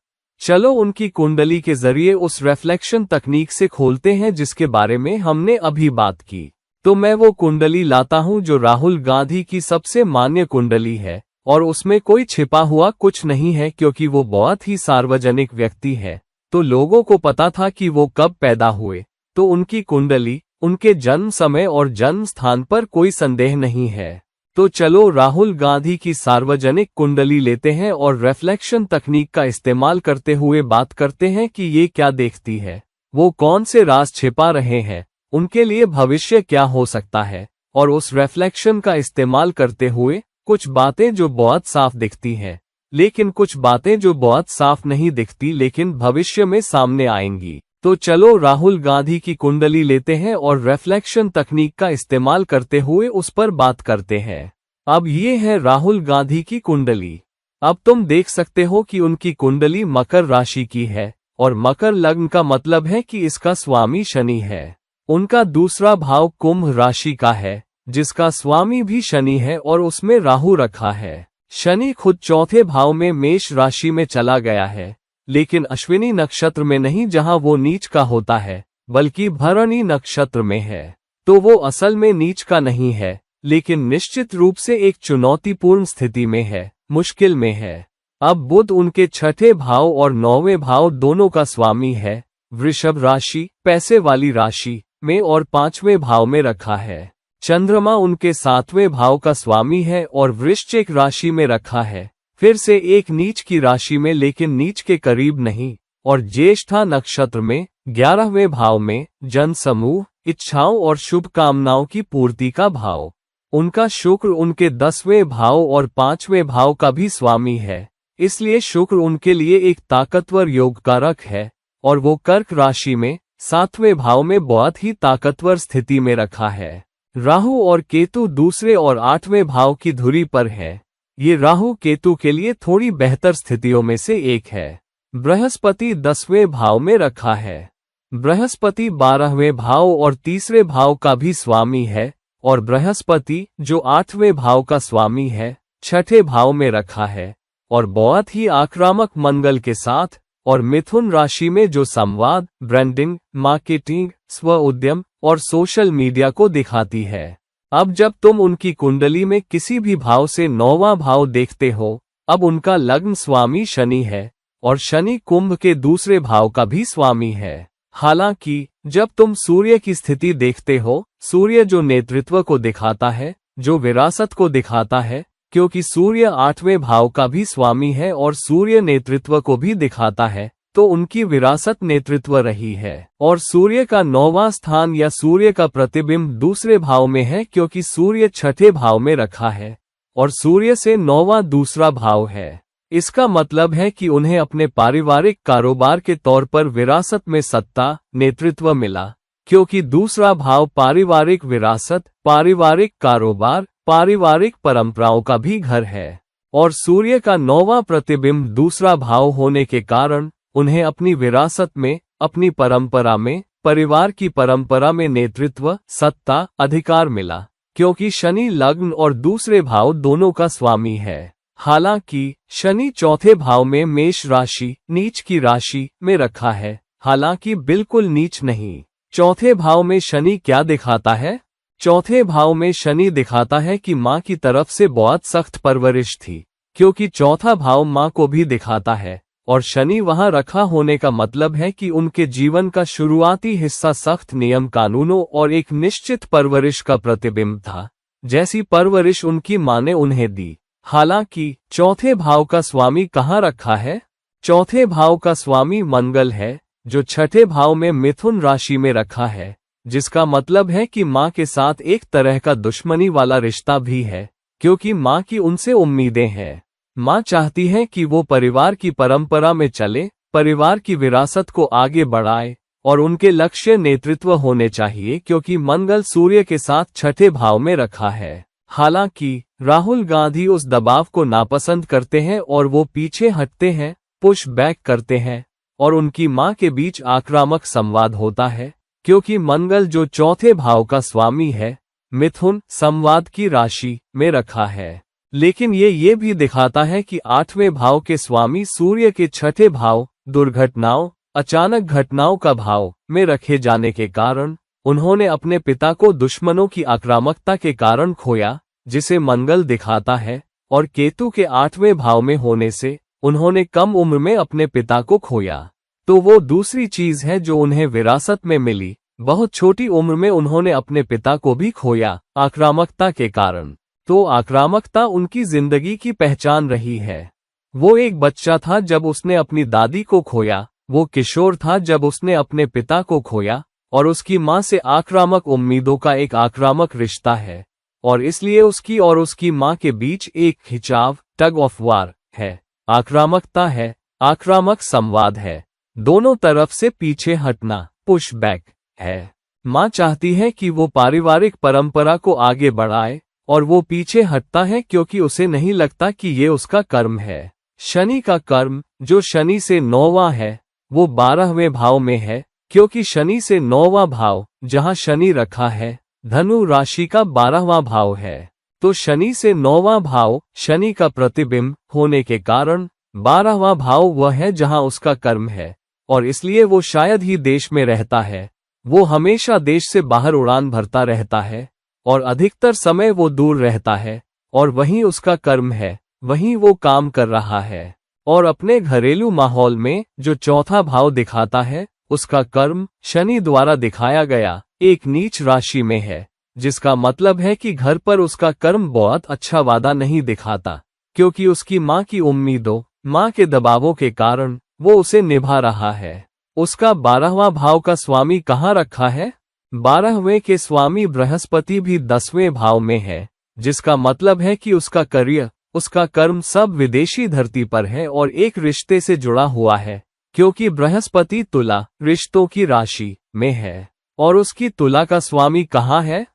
चलो उनकी कुंडली के जरिए उस रिफ्लेक्शन तकनीक से खोलते हैं जिसके बारे में हमने अभी बात की। तो मैं वो कुंडली लाता हूं जो राहुल गांधी की सबसे मान्य कुंडली है, और उसमें कोई छिपा हुआ कुछ नहीं है क्योंकि वो बहुत ही सार्वजनिक व्यक्ति है। तो लोगों को पता था कि वो कब पैदा हुए, तो उनकी कुंडली, उनके जन्म समय और जन्म स्थान पर कोई संदेह नहीं है। तो चलो राहुल गांधी की सार्वजनिक कुंडली लेते हैं और रिफ्लेक्शन तकनीक का इस्तेमाल करते हुए बात करते हैं कि ये क्या देखती है, वो कौन से राज छिपा रहे हैं, उनके लिए भविष्य क्या हो सकता है। और उस रिफ्लेक्शन का इस्तेमाल करते हुए कुछ बातें जो बहुत साफ दिखती हैं, लेकिन कुछ बातें जो बहुत साफ नहीं दिखती लेकिन भविष्य में सामने आएंगी। तो चलो राहुल गांधी की कुंडली लेते हैं और रिफ्लेक्शन तकनीक का इस्तेमाल करते हुए उस पर बात करते हैं। अब ये है राहुल गांधी की कुंडली। अब तुम देख सकते हो कि उनकी कुंडली मकर राशि की है, और मकर लग्न का मतलब है कि इसका स्वामी शनि है। उनका दूसरा भाव कुंभ राशि का है, जिसका स्वामी भी शनि है और उसमें राहु रखा है। शनि खुद चौथे भाव में मेष राशि में चला गया है, लेकिन अश्विनी नक्षत्र में नहीं जहां वो नीच का होता है, बल्कि भरणी नक्षत्र में है। तो वो असल में नीच का नहीं है, लेकिन निश्चित रूप से एक चुनौतीपूर्ण स्थिति में है, मुश्किल में है। अब बुध उनके छठे भाव और 9वें भाव दोनों का स्वामी है, वृषभ राशि, पैसे वाली राशि में और 5वें भाव में रखा है। चंद्रमा उनके 7वें भाव का स्वामी है और वृश्चिक राशि में रखा है, फिर से एक नीच की राशि में लेकिन नीच के करीब नहीं। और ज्येष्ठा नक्षत्र में 11वें भाव में जन समूह, इच्छाओं और शुभकामनाओं की पूर्ति का भाव। उनका शुक्र उनके 10वें भाव और 5वें भाव का भी स्वामी है, इसलिए शुक्र उनके लिए एक ताकतवर योगकारक है। और वो कर्क राशि में 7वें भाव में बहुत ही ताकतवर स्थिति में रखा है। राहु और केतु दूसरे और 8वें भाव की धुरी पर है। ये राहु केतु के लिए थोड़ी बेहतर स्थितियों में से एक है। बृहस्पति 10वें भाव में रखा है। बृहस्पति 12वें भाव और तीसरे भाव का भी स्वामी है, और बृहस्पति जो 8वें भाव का स्वामी है, 6ठे भाव में रखा है और बहुत ही आक्रामक मंगल के साथ, और मिथुन राशि में जो संवाद, ब्रांडिंग, मार्केटिंग, स्व उद्यम और सोशल मीडिया को दिखाती है। अब जब तुम उनकी कुंडली में किसी भी भाव से 9वां भाव देखते हो, अब उनका लग्न स्वामी शनि है और शनि कुंभ के दूसरे भाव का भी स्वामी है। हालांकि जब तुम सूर्य की स्थिति देखते हो, सूर्य जो नेतृत्व को दिखाता है, जो विरासत को दिखाता है, क्योंकि सूर्य 8वें भाव का भी स्वामी है और सूर्य नेतृत्व को भी दिखाता है, तो उनकी विरासत नेतृत्व रही है। और सूर्य का 9वां स्थान या सूर्य का प्रतिबिंब दूसरे भाव में है, क्योंकि सूर्य 6ठे भाव में रखा है और सूर्य से 9वां दूसरा भाव है। इसका मतलब है कि उन्हें अपने पारिवारिक कारोबार के तौर पर विरासत में सत्ता, नेतृत्व मिला, क्योंकि दूसरा भाव पारिवारिक विरासत, पारिवारिक कारोबार, पारिवारिक परंपराओं का भी घर है। और सूर्य का 9वां प्रतिबिंब दूसरा भाव होने के कारण उन्हें अपनी विरासत में, अपनी परंपरा में, परिवार की परंपरा में नेतृत्व, सत्ता, अधिकार मिला, क्योंकि शनि लग्न और दूसरे भाव दोनों का स्वामी है। हालांकि शनि 4थे भाव में मेष राशि, नीच की राशि में रखा है, हालांकि बिल्कुल नीच नहीं। 4थे भाव में शनि क्या दिखाता है? 4थे भाव में शनि दिखाता है कि माँ की तरफ से बहुत सख्त परवरिश थी, क्योंकि 4था भाव माँ को भी दिखाता है, और शनि वहां रखा होने का मतलब है कि उनके जीवन का शुरुआती हिस्सा सख्त नियम कानूनों और एक निश्चित परवरिश का प्रतिबिंब था, जैसी परवरिश उनकी माँ ने उन्हें दी। हालांकि 4थे भाव का स्वामी कहाँ रखा है? 4थे भाव का स्वामी मंगल है, जो 6ठे भाव में मिथुन राशि में रखा है, जिसका मतलब है कि माँ के साथ एक तरह का दुश्मनी वाला रिश्ता भी है, क्योंकि माँ की उनसे उम्मीदें हैं। माँ चाहती है कि वो परिवार की परंपरा में चले, परिवार की विरासत को आगे बढ़ाए, और उनके लक्ष्य नेतृत्व होने चाहिए, क्योंकि मंगल सूर्य के साथ 6ठे भाव में रखा है। हालांकि राहुल गांधी उस दबाव को नापसंद करते हैं और वो पीछे हटते हैं, पुश बैक करते हैं, और उनकी मां के बीच आक्रामक संवाद होता है, क्योंकि मंगल जो 4थे भाव का स्वामी है, मिथुन, संवाद की राशि में रखा है। लेकिन ये भी दिखाता है कि 8वें भाव के स्वामी सूर्य के 6ठे भाव, दुर्घटनाओं, अचानक घटनाओं का भाव में रखे जाने के कारण उन्होंने अपने पिता को दुश्मनों की आक्रामकता के कारण खोया, जिसे मंगल दिखाता है, और केतु के 8वें भाव में होने से उन्होंने कम उम्र में अपने पिता को खोया। तो वो दूसरी चीज है जो उन्हें विरासत में मिली। बहुत छोटी उम्र में उन्होंने अपने पिता को भी खोया, आक्रामकता के कारण। तो आक्रामकता उनकी जिंदगी की पहचान रही है। वो एक बच्चा था जब उसने अपनी दादी को खोया, वो किशोर था जब उसने अपने पिता को खोया, और उसकी माँ से आक्रामक उम्मीदों का एक आक्रामक रिश्ता है, और इसलिए उसकी और उसकी माँ के बीच एक खिंचाव, टग ऑफ वार है, आक्रामकता है, आक्रामक संवाद है, दोनों तरफ से पीछे हटना, पुश बैक है। माँ चाहती है कि वो पारिवारिक परंपरा को आगे बढ़ाए, और वो पीछे हटता है क्योंकि उसे नहीं लगता कि ये उसका कर्म है। शनि का कर्म, जो शनि से 9वां है, वो 12वें भाव में है, क्योंकि शनि से 9वां भाव, जहां शनि रखा है, धनु राशि का 12वां भाव है। तो शनि से 9वां भाव शनि का प्रतिबिंब होने के कारण 12वां भाव वह है जहां उसका कर्म है, और इसलिए वो शायद ही देश में रहता है। वो हमेशा देश से बाहर उड़ान भरता रहता है, और अधिकतर समय वो दूर रहता है, और वहीं उसका कर्म है, वहीं वो काम कर रहा है। और अपने घरेलू माहौल में जो 4था भाव दिखाता है, उसका कर्म शनि द्वारा दिखाया गया एक नीच राशि में है, जिसका मतलब है कि घर पर उसका कर्म बहुत अच्छा वादा नहीं दिखाता, क्योंकि उसकी माँ की उम्मीदों, माँ के दबावों के कारण वो उसे निभा रहा है। उसका 12वां भाव का स्वामी कहाँ रखा है? 12वें के स्वामी बृहस्पति भी 10वें भाव में है, जिसका मतलब है कि उसका करियर, उसका कर्म सब विदेशी धरती पर है और एक रिश्ते से जुड़ा हुआ है, क्योंकि बृहस्पति तुला, रिश्तों की राशि में है और उसकी तुला का स्वामी कहाँ है?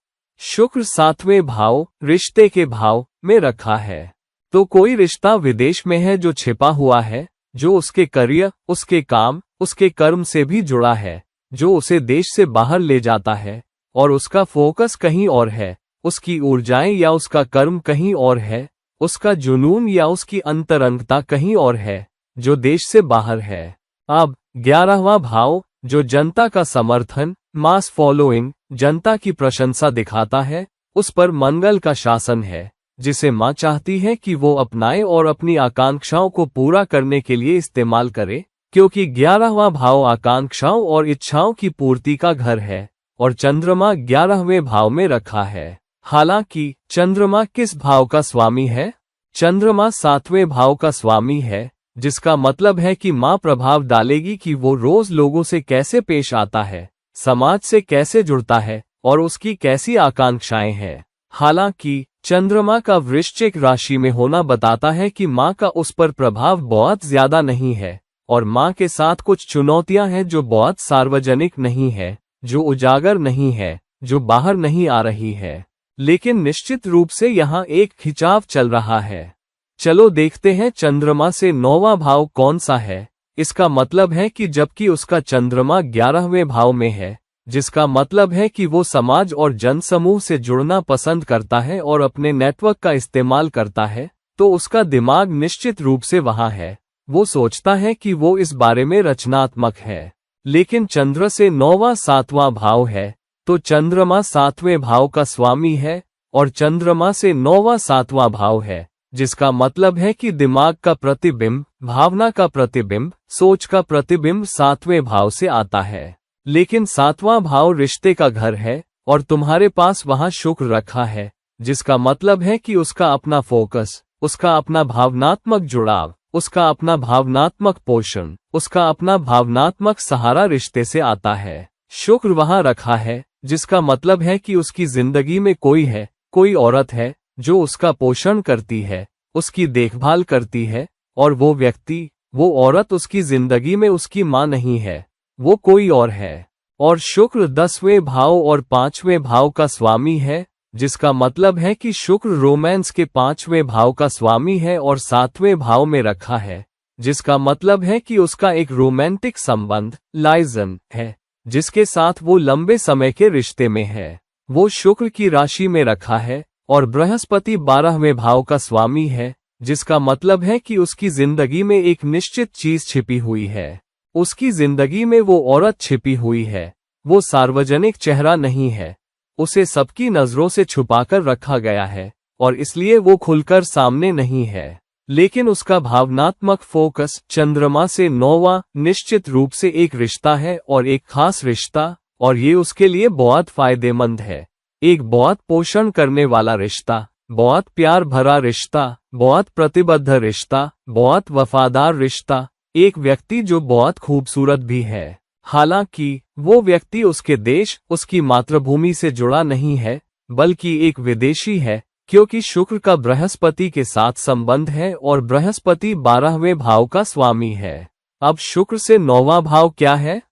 शुक्र 7वें भाव रिश्ते के भाव में रखा है। तो कोई रिश्ता विदेश में है जो छिपा हुआ है, जो उसके करियर, उसके काम, उसके कर्म से भी जुड़ा है, जो उसे देश से बाहर ले जाता है और उसका फोकस कहीं और है, उसकी ऊर्जाएं या उसका कर्म कहीं और है, उसका जुनून या उसकी अंतरंगता कहीं और है, जो देश से बाहर है। अब 11वां भाव जो जनता का समर्थन, मास फॉलोइंग, जनता की प्रशंसा दिखाता है, उस पर मंगल का शासन है, जिसे मां चाहती है कि वो अपनाए और अपनी आकांक्षाओं को पूरा करने के लिए इस्तेमाल करे, क्योंकि 11वां भाव आकांक्षाओं और इच्छाओं की पूर्ति का घर है और चंद्रमा 11वें भाव में रखा है। हालांकि चंद्रमा किस भाव का स्वामी है? चंद्रमा 7वें भाव का स्वामी है, जिसका मतलब है कि मां प्रभाव डालेगी कि वो रोज लोगों से कैसे पेश आता है, समाज से कैसे जुड़ता है और उसकी कैसी आकांक्षाएं हैं। हालांकि चंद्रमा का वृश्चिक राशि में होना बताता है कि मां का उस पर प्रभाव बहुत ज्यादा नहीं है और मां के साथ कुछ चुनौतियां हैं जो बहुत सार्वजनिक नहीं है, जो उजागर नहीं है, जो बाहर नहीं आ रही है, लेकिन निश्चित रूप से यहाँ एक खिंचाव चल रहा है। चलो देखते हैं चंद्रमा से 9वां भाव कौन सा है। इसका मतलब है कि जबकि उसका चंद्रमा 11वें भाव में है, जिसका मतलब है कि वो समाज और जनसमूह से जुड़ना पसंद करता है और अपने नेटवर्क का इस्तेमाल करता है, तो उसका दिमाग निश्चित रूप से वहां है। वो सोचता है कि वो इस बारे में रचनात्मक है। लेकिन चंद्र से 9वां 7वां भाव है, तो चंद्रमा 7वें भाव का स्वामी है और चंद्रमा से 9वां 7वां भाव है, जिसका मतलब है कि दिमाग का प्रतिबिंब, भावना का प्रतिबिंब, सोच का प्रतिबिंब 7वें भाव से आता है। लेकिन 7वां भाव रिश्ते का घर है और तुम्हारे पास वहां शुक्र रखा है, जिसका मतलब है कि उसका अपना फोकस, उसका अपना भावनात्मक जुड़ाव, उसका अपना भावनात्मक पोषण, उसका अपना भावनात्मक सहारा रिश्ते से आता है। शुक्र वहां रखा है, जिसका मतलब है कि उसकी जिंदगी में कोई है, कोई औरत है जो उसका पोषण करती है, उसकी देखभाल करती है, और वो व्यक्ति, वो औरत उसकी जिंदगी में उसकी मां नहीं है, वो कोई और है। और शुक्र 10वें भाव और 5वें भाव का स्वामी है, जिसका मतलब है कि शुक्र रोमांस के 5वें भाव का स्वामी है और 7वें भाव में रखा है, जिसका मतलब है कि उसका एक रोमांटिक संबंध, लाइजन है, जिसके साथ वो लंबे समय के रिश्ते में है। वो शुक्र की राशि में रखा है और बृहस्पति 12वें भाव का स्वामी है, जिसका मतलब है कि उसकी जिंदगी में एक निश्चित चीज छिपी हुई है। उसकी जिंदगी में वो औरत छिपी हुई है। वो सार्वजनिक चेहरा नहीं है, उसे सबकी नजरों से छुपाकर रखा गया है और इसलिए वो खुलकर सामने नहीं है। लेकिन उसका भावनात्मक फोकस चंद्रमा से 9वां निश्चित रूप से एक रिश्ता है और एक खास रिश्ता, और ये उसके लिए बहुत फायदेमंद है। एक बहुत पोषण करने वाला रिश्ता, बहुत प्यार भरा रिश्ता, बहुत प्रतिबद्ध रिश्ता, बहुत वफादार रिश्ता, एक व्यक्ति जो बहुत खूबसूरत भी है। हालांकि वो व्यक्ति उसके देश, उसकी मातृभूमि से जुड़ा नहीं है, बल्कि एक विदेशी है, क्योंकि शुक्र का बृहस्पति के साथ संबंध है और बृहस्पति 12वें भाव का स्वामी है। अब शुक्र से 9वां भाव क्या है?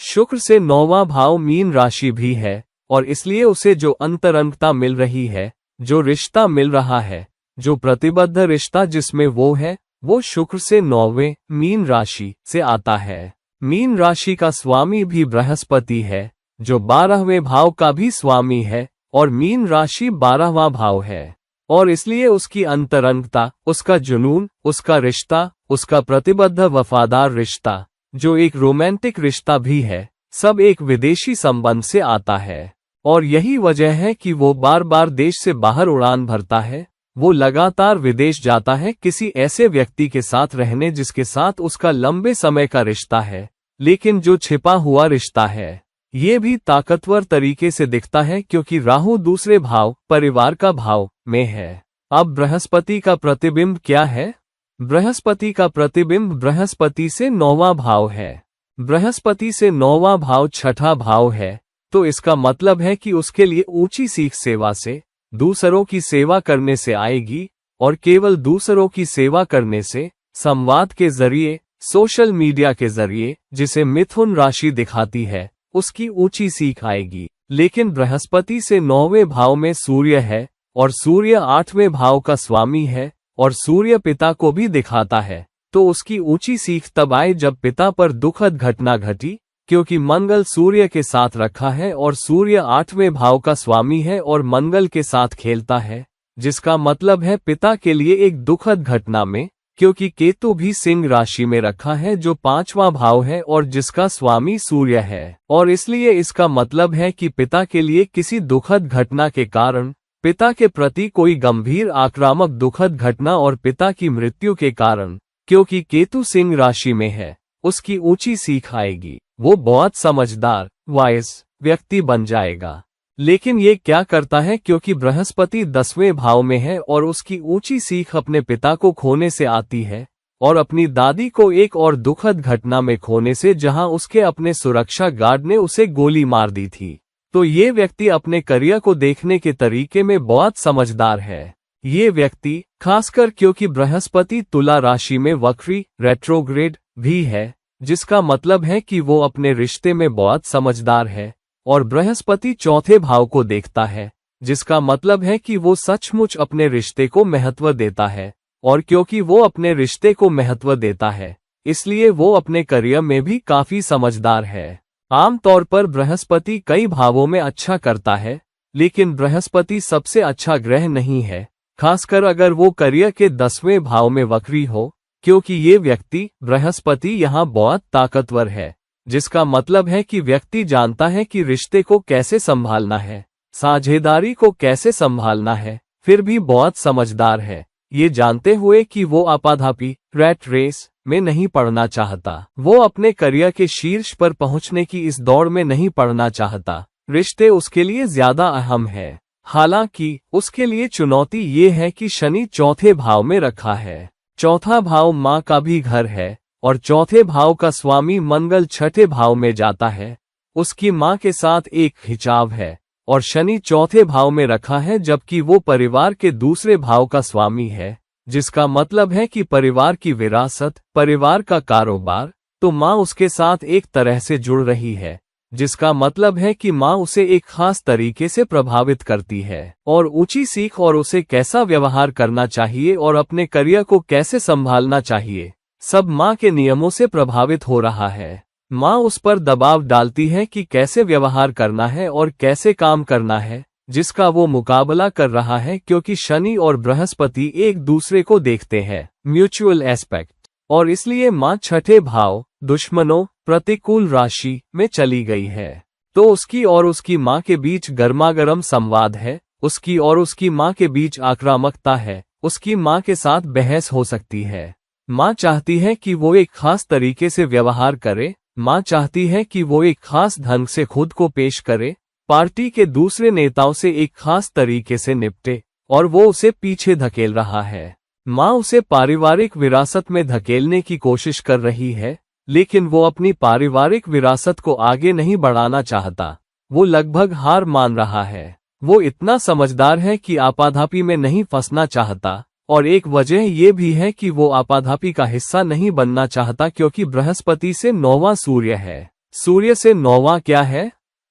शुक्र से 9वां भाव मीन राशि भी है और इसलिए उसे जो अंतरंगता मिल रही है, जो रिश्ता मिल रहा है, जो प्रतिबद्ध रिश्ता जिसमें वो है, वो शुक्र से 9वें मीन राशि से आता है। मीन राशि का स्वामी भी बृहस्पति है, जो 12वें भाव का भी स्वामी है और मीन राशि 12वां भाव है, और इसलिए उसकी अंतरंगता, उसका जुनून, उसका रिश्ता, उसका प्रतिबद्ध वफादार रिश्ता, जो एक रोमांटिक रिश्ता भी है, सब एक विदेशी संबंध से आता है। और यही वजह है कि वो बार बार देश से बाहर उड़ान भरता है। वो लगातार विदेश जाता है किसी ऐसे व्यक्ति के साथ रहने जिसके साथ उसका लंबे समय का रिश्ता है, लेकिन जो छिपा हुआ रिश्ता है। ये भी ताकतवर तरीके से दिखता है क्योंकि राहु दूसरे भाव, परिवार का भाव में है। अब बृहस्पति का प्रतिबिंब क्या है? बृहस्पति का प्रतिबिंब बृहस्पति से 9वां भाव है। बृहस्पति से 9वां भाव 6ठा भाव है, तो इसका मतलब है कि उसके लिए ऊंची सीख सेवा से, दूसरों की सेवा करने से आएगी, और केवल दूसरों की सेवा करने से, संवाद के जरिए, सोशल मीडिया के जरिए, जिसे मिथुन राशि दिखाती है, उसकी ऊंची सीख आएगी। लेकिन बृहस्पति से 9वें भाव में सूर्य है और सूर्य 8वें भाव का स्वामी है और सूर्य पिता को भी दिखाता है, तो उसकी ऊंची सीख तब आए जब पिता पर दुखद घटना घटी, क्योंकि मंगल सूर्य के साथ रखा है और सूर्य 8वें भाव का स्वामी है और मंगल के साथ खेलता है, जिसका मतलब है पिता के लिए एक दुखद घटना में, क्योंकि केतु भी सिंह राशि में रखा है जो 5वां भाव है और जिसका स्वामी सूर्य है, और इसलिए इसका मतलब है कि पिता के लिए किसी दुखद घटना के कारण, पिता के प्रति कोई गंभीर आक्रामक दुखद घटना और पिता की मृत्यु के कारण, क्योंकि केतु सिंह राशि में है, उसकी ऊंची सीख आएगी। वो बहुत समझदार वाइज व्यक्ति बन जाएगा। लेकिन ये क्या करता है, क्योंकि बृहस्पति 10वें भाव में है और उसकी ऊंची सीख अपने पिता को खोने से आती है और अपनी दादी को एक और दुखद घटना में खोने से, जहां उसके अपने सुरक्षा गार्ड ने उसे गोली मार दी थी। तो ये व्यक्ति अपने करियर को देखने के तरीके में बहुत समझदार है। ये व्यक्ति खासकर क्योंकि बृहस्पति तुला राशि में वक्री रेट्रोग्रेड भी है, जिसका मतलब है कि वो अपने रिश्ते में बहुत समझदार है, और बृहस्पति 4थे भाव को देखता है, जिसका मतलब है कि वो सचमुच अपने रिश्ते को महत्व देता है, और क्योंकि वो अपने रिश्ते को महत्व देता है, इसलिए वो अपने करियर में भी काफी समझदार है। आमतौर पर बृहस्पति कई भावों में अच्छा करता है, लेकिन बृहस्पति सबसे अच्छा ग्रह नहीं है, खासकर अगर वो करियर के 10वें भाव में वक्री हो, क्योंकि ये व्यक्ति बृहस्पति यहाँ बहुत ताकतवर है, जिसका मतलब है कि व्यक्ति जानता है कि रिश्ते को कैसे संभालना है, साझेदारी को कैसे संभालना है, फिर भी बहुत समझदार है, ये जानते हुए कि वो आपाधापी रैट रेस में नहीं पड़ना चाहता। वो अपने करियर के शीर्ष पर पहुंचने की इस दौड़ में नहीं पड़ना चाहता। रिश्ते उसके लिए ज्यादा अहम है। हालांकि उसके लिए चुनौती ये है कि शनि 4थे भाव में रखा है। 4था भाव माँ का भी घर है और 4थे भाव का स्वामी मंगल 6ठे भाव में जाता है। उसकी माँ के साथ एक खिंचाव है और शनि 4थे भाव में रखा है, जबकि वो परिवार के दूसरे भाव का स्वामी है, जिसका मतलब है कि परिवार की विरासत, परिवार का कारोबार, तो माँ उसके साथ एक तरह से जुड़ रही है, जिसका मतलब है कि माँ उसे एक खास तरीके से प्रभावित करती है और ऊंची सीख और उसे कैसा व्यवहार करना चाहिए और अपने करियर को कैसे संभालना चाहिए, सब माँ के नियमों से प्रभावित हो रहा है। माँ उस पर दबाव डालती है कि कैसे व्यवहार करना है और कैसे काम करना है, जिसका वो मुकाबला कर रहा है, क्योंकि शनि और बृहस्पति एक दूसरे को देखते हैं, म्यूचुअल एस्पेक्ट, और इसलिए माँ 6ठे भाव दुश्मनों प्रतिकूल राशि में चली गई है। तो उसकी और उसकी माँ के बीच गर्मागर्म संवाद है, उसकी और उसकी माँ के बीच आक्रामकता है, उसकी माँ के साथ बहस हो सकती है। माँ चाहती है कि वो एक खास तरीके से व्यवहार करे, माँ चाहती है कि वो एक खास ढंग से खुद को पेश करे, पार्टी के दूसरे नेताओं से एक खास तरीके से निपटे, और वो उसे पीछे धकेल रहा है। माँ उसे पारिवारिक विरासत में धकेलने की कोशिश कर रही है, लेकिन वो अपनी पारिवारिक विरासत को आगे नहीं बढ़ाना चाहता। वो लगभग हार मान रहा है। वो इतना समझदार है कि आपाधापी में नहीं फंसना चाहता, और एक वजह ये भी है कि वो आपाधापी का हिस्सा नहीं बनना चाहता, क्योंकि बृहस्पति से 9वां सूर्य है। सूर्य से 9वां क्या है?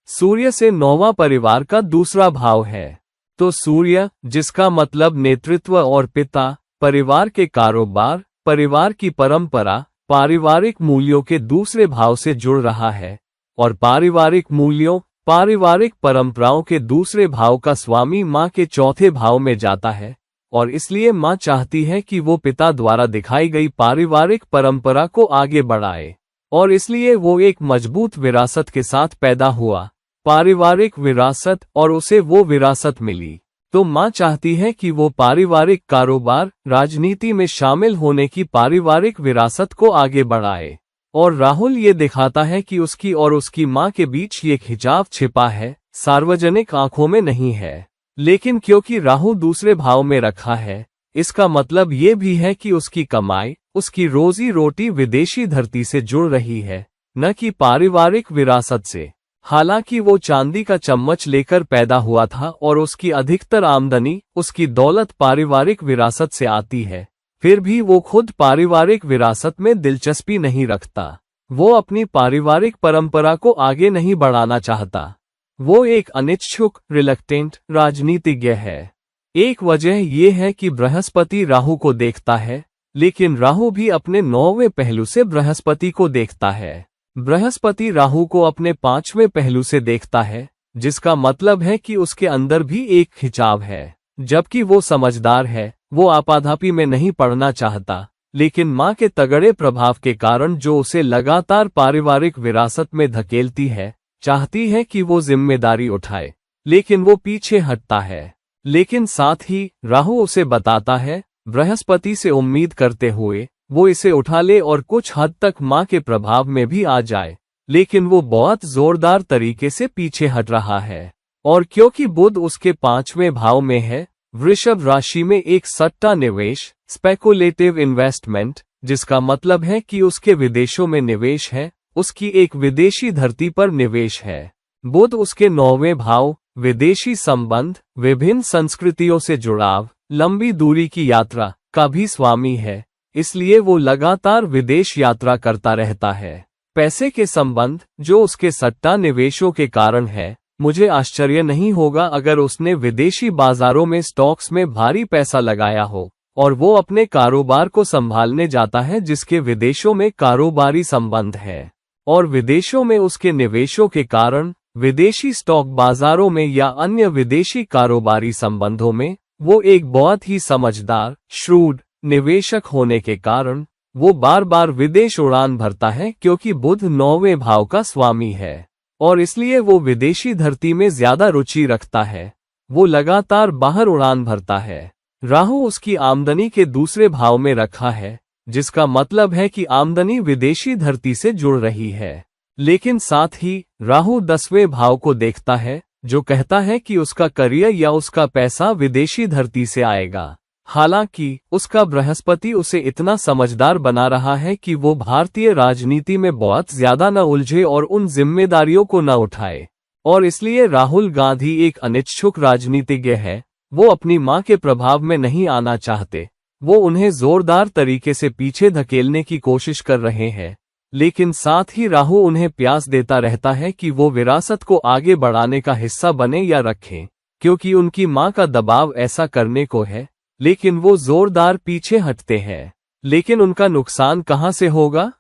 सूर्य से 9वां परिवार का दूसरा भाव है। तो सूर्य, जिसका मतलब नेतृत्व और पिता, परिवार के कारोबार, परिवार की परंपरा, पारिवारिक मूल्यों के दूसरे भाव से जुड़ रहा है, और पारिवारिक मूल्यों, पारिवारिक परंपराओं के दूसरे भाव का स्वामी माँ के 4थे भाव में जाता है, और इसलिए माँ चाहती है कि वो पिता द्वारा दिखाई गई पारिवारिक परंपरा को आगे बढ़ाए, और इसलिए वो एक मजबूत विरासत के साथ पैदा हुआ, पारिवारिक विरासत, और उसे वो विरासत मिली। तो माँ चाहती है कि वो पारिवारिक कारोबार, राजनीति में शामिल होने की पारिवारिक विरासत को आगे बढ़ाए। और राहुल ये दिखाता है कि उसकी और उसकी माँ के बीच ये खिंचाव छिपा है, सार्वजनिक आंखों में नहीं है। लेकिन क्योंकि राहु दूसरे भाव में रखा है, इसका मतलब ये भी है कि उसकी कमाई, उसकी रोजी रोटी विदेशी धरती से जुड़ रही है, न कि पारिवारिक विरासत से। हालांकि वो चांदी का चम्मच लेकर पैदा हुआ था और उसकी अधिकतर आमदनी, उसकी दौलत पारिवारिक विरासत से आती है, फिर भी वो खुद पारिवारिक विरासत में दिलचस्पी नहीं रखता। वो अपनी पारिवारिक परंपरा को आगे नहीं बढ़ाना चाहता। वो एक अनिच्छुक रिलक्टेंट राजनीतिज्ञ है। एक वजह यह है कि बृहस्पति राहु को देखता है, लेकिन राहु भी अपने 9वें पहलू से बृहस्पति को देखता है। बृहस्पति राहु को अपने 5वें पहलू से देखता है, जिसका मतलब है कि उसके अंदर भी एक खिंचाव है। जबकि वो समझदार है, वो आपाधापी में नहीं पड़ना चाहता, लेकिन माँ के तगड़े प्रभाव के कारण जो उसे लगातार पारिवारिक विरासत में धकेलती है, चाहती है कि वो जिम्मेदारी उठाए, लेकिन वो पीछे हटता है। लेकिन साथ ही राहु उसे बताता है, बृहस्पति से उम्मीद करते हुए वो इसे उठा ले और कुछ हद तक माँ के प्रभाव में भी आ जाए, लेकिन वो बहुत जोरदार तरीके से पीछे हट रहा है। और क्योंकि बुध उसके 5वें भाव में है, वृषभ राशि में एक सट्टा निवेश स्पेकुलेटिव इन्वेस्टमेंट, जिसका मतलब है कि उसके विदेशों में निवेश है, उसकी एक विदेशी धरती पर निवेश है। बुध उसके 9वें भाव विदेशी संबंध, विभिन्न संस्कृतियों से जुड़ाव, लंबी दूरी की यात्रा का भी स्वामी है, इसलिए वो लगातार विदेश यात्रा करता रहता है। पैसे के संबंध जो उसके सट्टा निवेशों के कारण है, मुझे आश्चर्य नहीं होगा अगर उसने विदेशी बाजारों में स्टॉक्स में भारी पैसा लगाया हो और वो अपने कारोबार को संभालने जाता है जिसके विदेशों में कारोबारी संबंध है। और विदेशों में उसके निवेशों के कारण, विदेशी स्टॉक बाजारों में या अन्य विदेशी कारोबारी संबंधों में वो एक बहुत ही समझदार, श्रूड निवेशक होने के कारण वो बार बार विदेश उड़ान भरता है, क्योंकि बुध 9वें भाव का स्वामी है और इसलिए वो विदेशी धरती में ज्यादा रुचि रखता है। वो लगातार बाहर उड़ान भरता है। राहु उसकी आमदनी के दूसरे भाव में रखा है, जिसका मतलब है कि आमदनी विदेशी धरती से जुड़ रही है। लेकिन साथ ही राहु 10वें भाव को देखता है, जो कहता है कि उसका करियर या उसका पैसा विदेशी धरती से आएगा। हालांकि उसका बृहस्पति उसे इतना समझदार बना रहा है कि वो भारतीय राजनीति में बहुत ज्यादा न उलझे और उन जिम्मेदारियों को न उठाए। और इसलिए राहुल गांधी एक अनिच्छुक राजनीतिज्ञ है। वो अपनी मां के प्रभाव में नहीं आना चाहते। वो उन्हें जोरदार तरीके से पीछे धकेलने की कोशिश कर रहे हैं, लेकिन साथ ही राहु उन्हें प्यास देता रहता है कि वो विरासत को आगे बढ़ाने का हिस्सा बने या रखें, क्योंकि उनकी मां का दबाव ऐसा करने को है। लेकिन वो जोरदार पीछे हटते हैं। लेकिन उनका नुकसान कहां से होगा?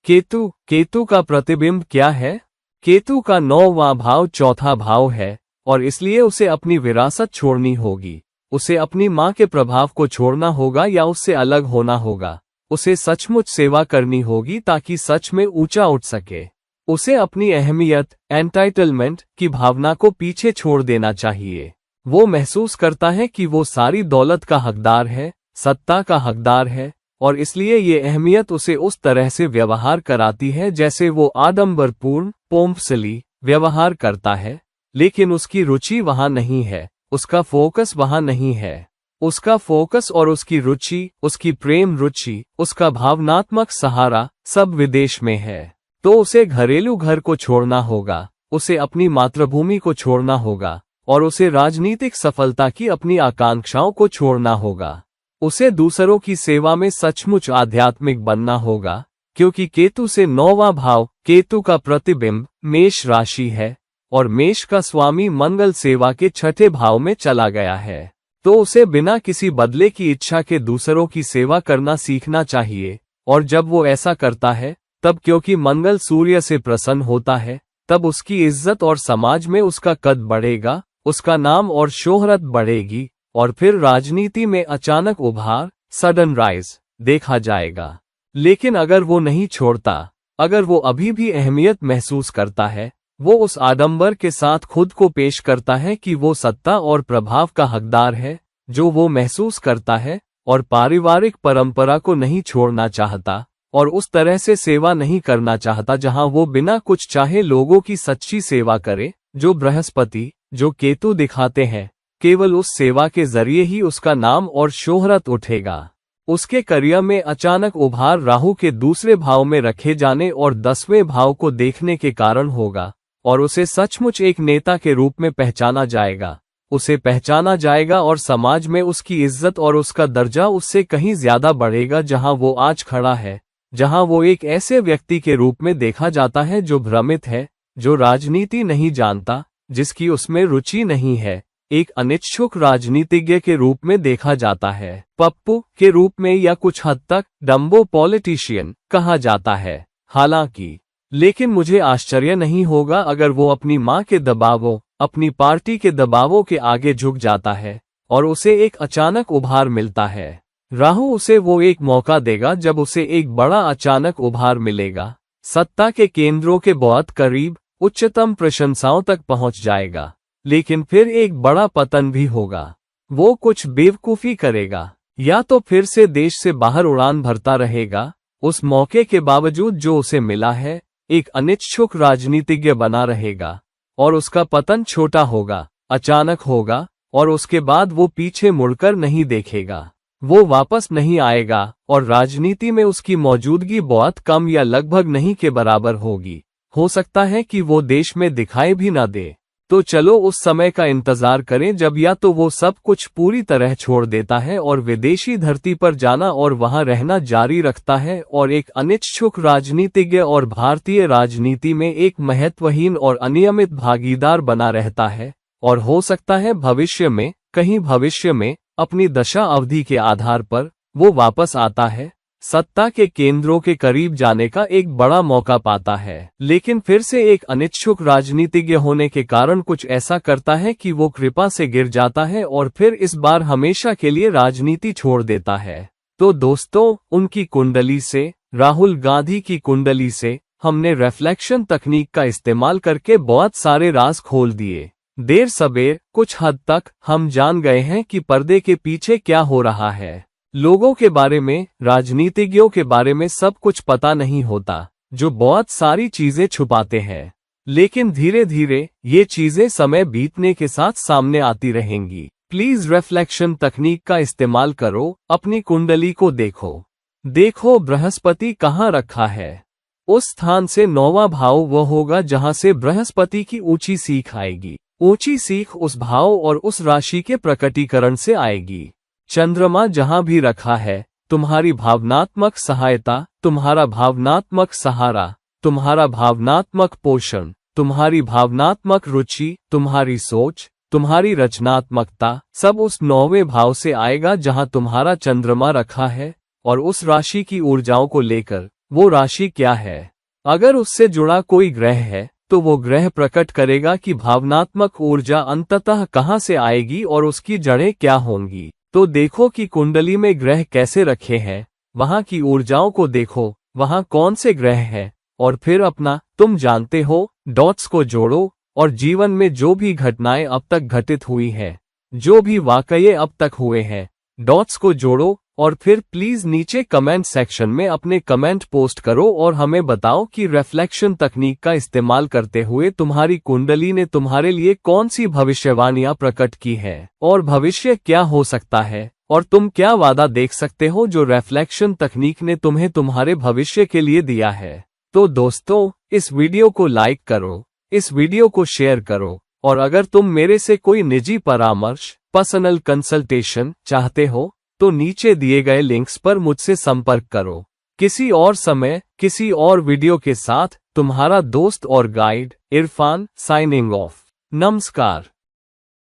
केतु का प्रतिबिंब क्या है? केतु का 9वां भाव चौथा भाव है और इसलिए उसे अपनी विरासत छोड़नी होगी। उसे अपनी मां के प्रभाव को छोड़ना होगा या उससे अलग होना होगा। उसे सचमुच सेवा करनी होगी ताकि सच में ऊंचा उठ सके। उसे अपनी अहमियत, एंटाइटलमेंट की भावना को पीछे छोड़ देना चाहिए। वो महसूस करता है कि वो सारी दौलत का हकदार है, सत्ता का हकदार है, और इसलिए ये अहमियत उसे उस तरह से व्यवहार कराती है जैसे वो आडंबरपूर्ण, पोम्पसली व्यवहार करता है। लेकिन उसकी रुचि वहां नहीं है, उसका फोकस वहां नहीं है। उसका फोकस और उसकी रुचि, उसकी प्रेम रुचि, उसका भावनात्मक सहारा सब विदेश में है। तो उसे घरेलू घर को छोड़ना होगा, उसे अपनी मातृभूमि को छोड़ना होगा और उसे राजनीतिक सफलता की अपनी आकांक्षाओं को छोड़ना होगा। उसे दूसरों की सेवा में सचमुच आध्यात्मिक बनना होगा, क्योंकि केतु से 9वां भाव, केतु का प्रतिबिंब मेष राशि है और मेष का स्वामी मंगल सेवा के 6ठे भाव में चला गया है। तो उसे बिना किसी बदले की इच्छा के दूसरों की सेवा करना सीखना चाहिए। और जब वो ऐसा करता है, तब क्योंकि मंगल सूर्य से प्रसन्न होता है, तब उसकी इज्जत और समाज में उसका कद बढ़ेगा, उसका नाम और शोहरत बढ़ेगी और फिर राजनीति में अचानक उभार, सडन राइज देखा जाएगा। लेकिन अगर वो नहीं छोड़ता, अगर वो अभी भी अहमियत महसूस करता है, वो उस आडंबर के साथ खुद को पेश करता है कि वो सत्ता और प्रभाव का हकदार है जो वो महसूस करता है, और पारिवारिक परंपरा को नहीं छोड़ना चाहता और उस तरह से सेवा नहीं करना चाहता जहां वो बिना कुछ चाहे लोगों की सच्ची सेवा करे। जो बृहस्पति, जो केतु दिखाते हैं, केवल उस सेवा के जरिए ही उसका नाम और शोहरत उठेगा। उसके करियर में अचानक उभार राहु के दूसरे भाव में रखे जाने और 10वें भाव को देखने के कारण होगा और उसे सचमुच एक नेता के रूप में पहचाना जाएगा। उसे पहचाना जाएगा और समाज में उसकी इज्जत और उसका दर्जा उससे कहीं ज्यादा बढ़ेगा जहां वो आज खड़ा है। जहां वो एक ऐसे व्यक्ति के रूप में देखा जाता है जो भ्रमित है, जो राजनीति नहीं जानता, जिसकी उसमें रुचि नहीं है, एक अनिच्छुक राजनीतिज्ञ के रूप में देखा जाता है। पप्पू के रूप में या कुछ हद तक डम्बो पॉलिटिशियन कहा जाता है। हालांकि लेकिन मुझे आश्चर्य नहीं होगा अगर वो अपनी मां के दबावों, अपनी पार्टी के दबावों के आगे झुक जाता है और उसे एक अचानक उभार मिलता है। राहु उसे वो एक मौका देगा जब उसे एक बड़ा अचानक उभार मिलेगा, सत्ता के केंद्रों के बहुत करीब, उच्चतम प्रशंसाओं तक पहुंच जाएगा, लेकिन फिर एक बड़ा पतन भी होगा। वो कुछ बेवकूफी करेगा या तो फिर से देश से बाहर उड़ान भरता रहेगा, उस मौके के बावजूद जो उसे मिला है, एक अनिच्छुक राजनीतिज्ञ बना रहेगा और उसका पतन छोटा होगा, अचानक होगा और उसके बाद वो पीछे मुड़कर नहीं देखेगा। वो वापस नहीं आएगा और राजनीति में उसकी मौजूदगी बहुत कम या लगभग नहीं के बराबर होगी। हो सकता है कि वो देश में दिखाई भी ना दे। तो चलो उस समय का इंतजार करें जब या तो वो सब कुछ पूरी तरह छोड़ देता है और विदेशी धरती पर जाना और वहां रहना जारी रखता है और एक अनिच्छुक राजनीतिज्ञ और भारतीय राजनीति में एक महत्वहीन और अनियमित भागीदार बना रहता है, और हो सकता है भविष्य में, कहीं भविष्य में, अपनी दशा अवधि के आधार पर वो वापस आता है, सत्ता के केंद्रों के करीब जाने का एक बड़ा मौका पाता है, लेकिन फिर से एक अनिच्छुक राजनीतिज्ञ होने के कारण कुछ ऐसा करता है कि वो कृपा से गिर जाता है और फिर इस बार हमेशा के लिए राजनीति छोड़ देता है। तो दोस्तों, उनकी कुंडली से, राहुल गांधी की कुंडली से, हमने रिफ्लेक्शन तकनीक का इस्तेमाल करके बहुत सारे राज खोल दिए। देर सबेर कुछ हद तक हम जान गए हैं कि पर्दे के पीछे क्या हो रहा है। लोगों के बारे में, राजनीतिज्ञों के बारे में सब कुछ पता नहीं होता, जो बहुत सारी चीजें छुपाते हैं, लेकिन धीरे धीरे ये चीजें समय बीतने के साथ सामने आती रहेंगी। प्लीज रिफ्लेक्शन तकनीक का इस्तेमाल करो, अपनी कुंडली को देखो बृहस्पति कहाँ रखा है। उस स्थान से 9वां भाव वह होगा जहां से बृहस्पति की ऊंची सीख आएगी। ऊंची सीख उस भाव और उस राशि के प्रकटीकरण से आएगी। चंद्रमा जहां भी रखा है, तुम्हारी भावनात्मक सहायता, तुम्हारा भावनात्मक सहारा, तुम्हारा भावनात्मक पोषण, तुम्हारी भावनात्मक रुचि, तुम्हारी सोच, तुम्हारी रचनात्मकता, सब उस 9वें भाव से आएगा जहां तुम्हारा चंद्रमा रखा है। और उस राशि की ऊर्जाओं को लेकर, वो राशि क्या है, अगर उससे जुड़ा कोई ग्रह है तो वो ग्रह प्रकट करेगा कि भावनात्मक ऊर्जा अंततः कहां से आएगी और उसकी जड़ें क्या होंगी। तो देखो कि कुंडली में ग्रह कैसे रखे हैं, वहां की ऊर्जाओं को देखो, वहां कौन से ग्रह हैं, और फिर अपना, तुम जानते हो, डॉट्स को जोड़ो और जीवन में जो भी घटनाएं अब तक घटित हुई हैं, जो भी वाकये अब तक हुए हैं, डॉट्स को जोड़ो और फिर प्लीज नीचे कमेंट सेक्शन में अपने कमेंट पोस्ट करो और हमें बताओ कि रिफ्लेक्शन तकनीक का इस्तेमाल करते हुए तुम्हारी कुंडली ने तुम्हारे लिए कौन सी भविष्यवाणियां प्रकट की है और भविष्य क्या हो सकता है, और तुम क्या वादा देख सकते हो जो रिफ्लेक्शन तकनीक ने तुम्हें तुम्हारे भविष्य के लिए दिया है। तो दोस्तों, इस वीडियो को लाइक करो, इस वीडियो को शेयर करो, और अगर तुम मेरे से कोई निजी परामर्श, पर्सनल कंसल्टेशन चाहते हो तो नीचे दिए गए लिंक्स पर मुझसे संपर्क करो। किसी और समय, किसी और वीडियो के साथ तुम्हारा दोस्त और गाइड इरफान साइनिंग ऑफ। नमस्कार।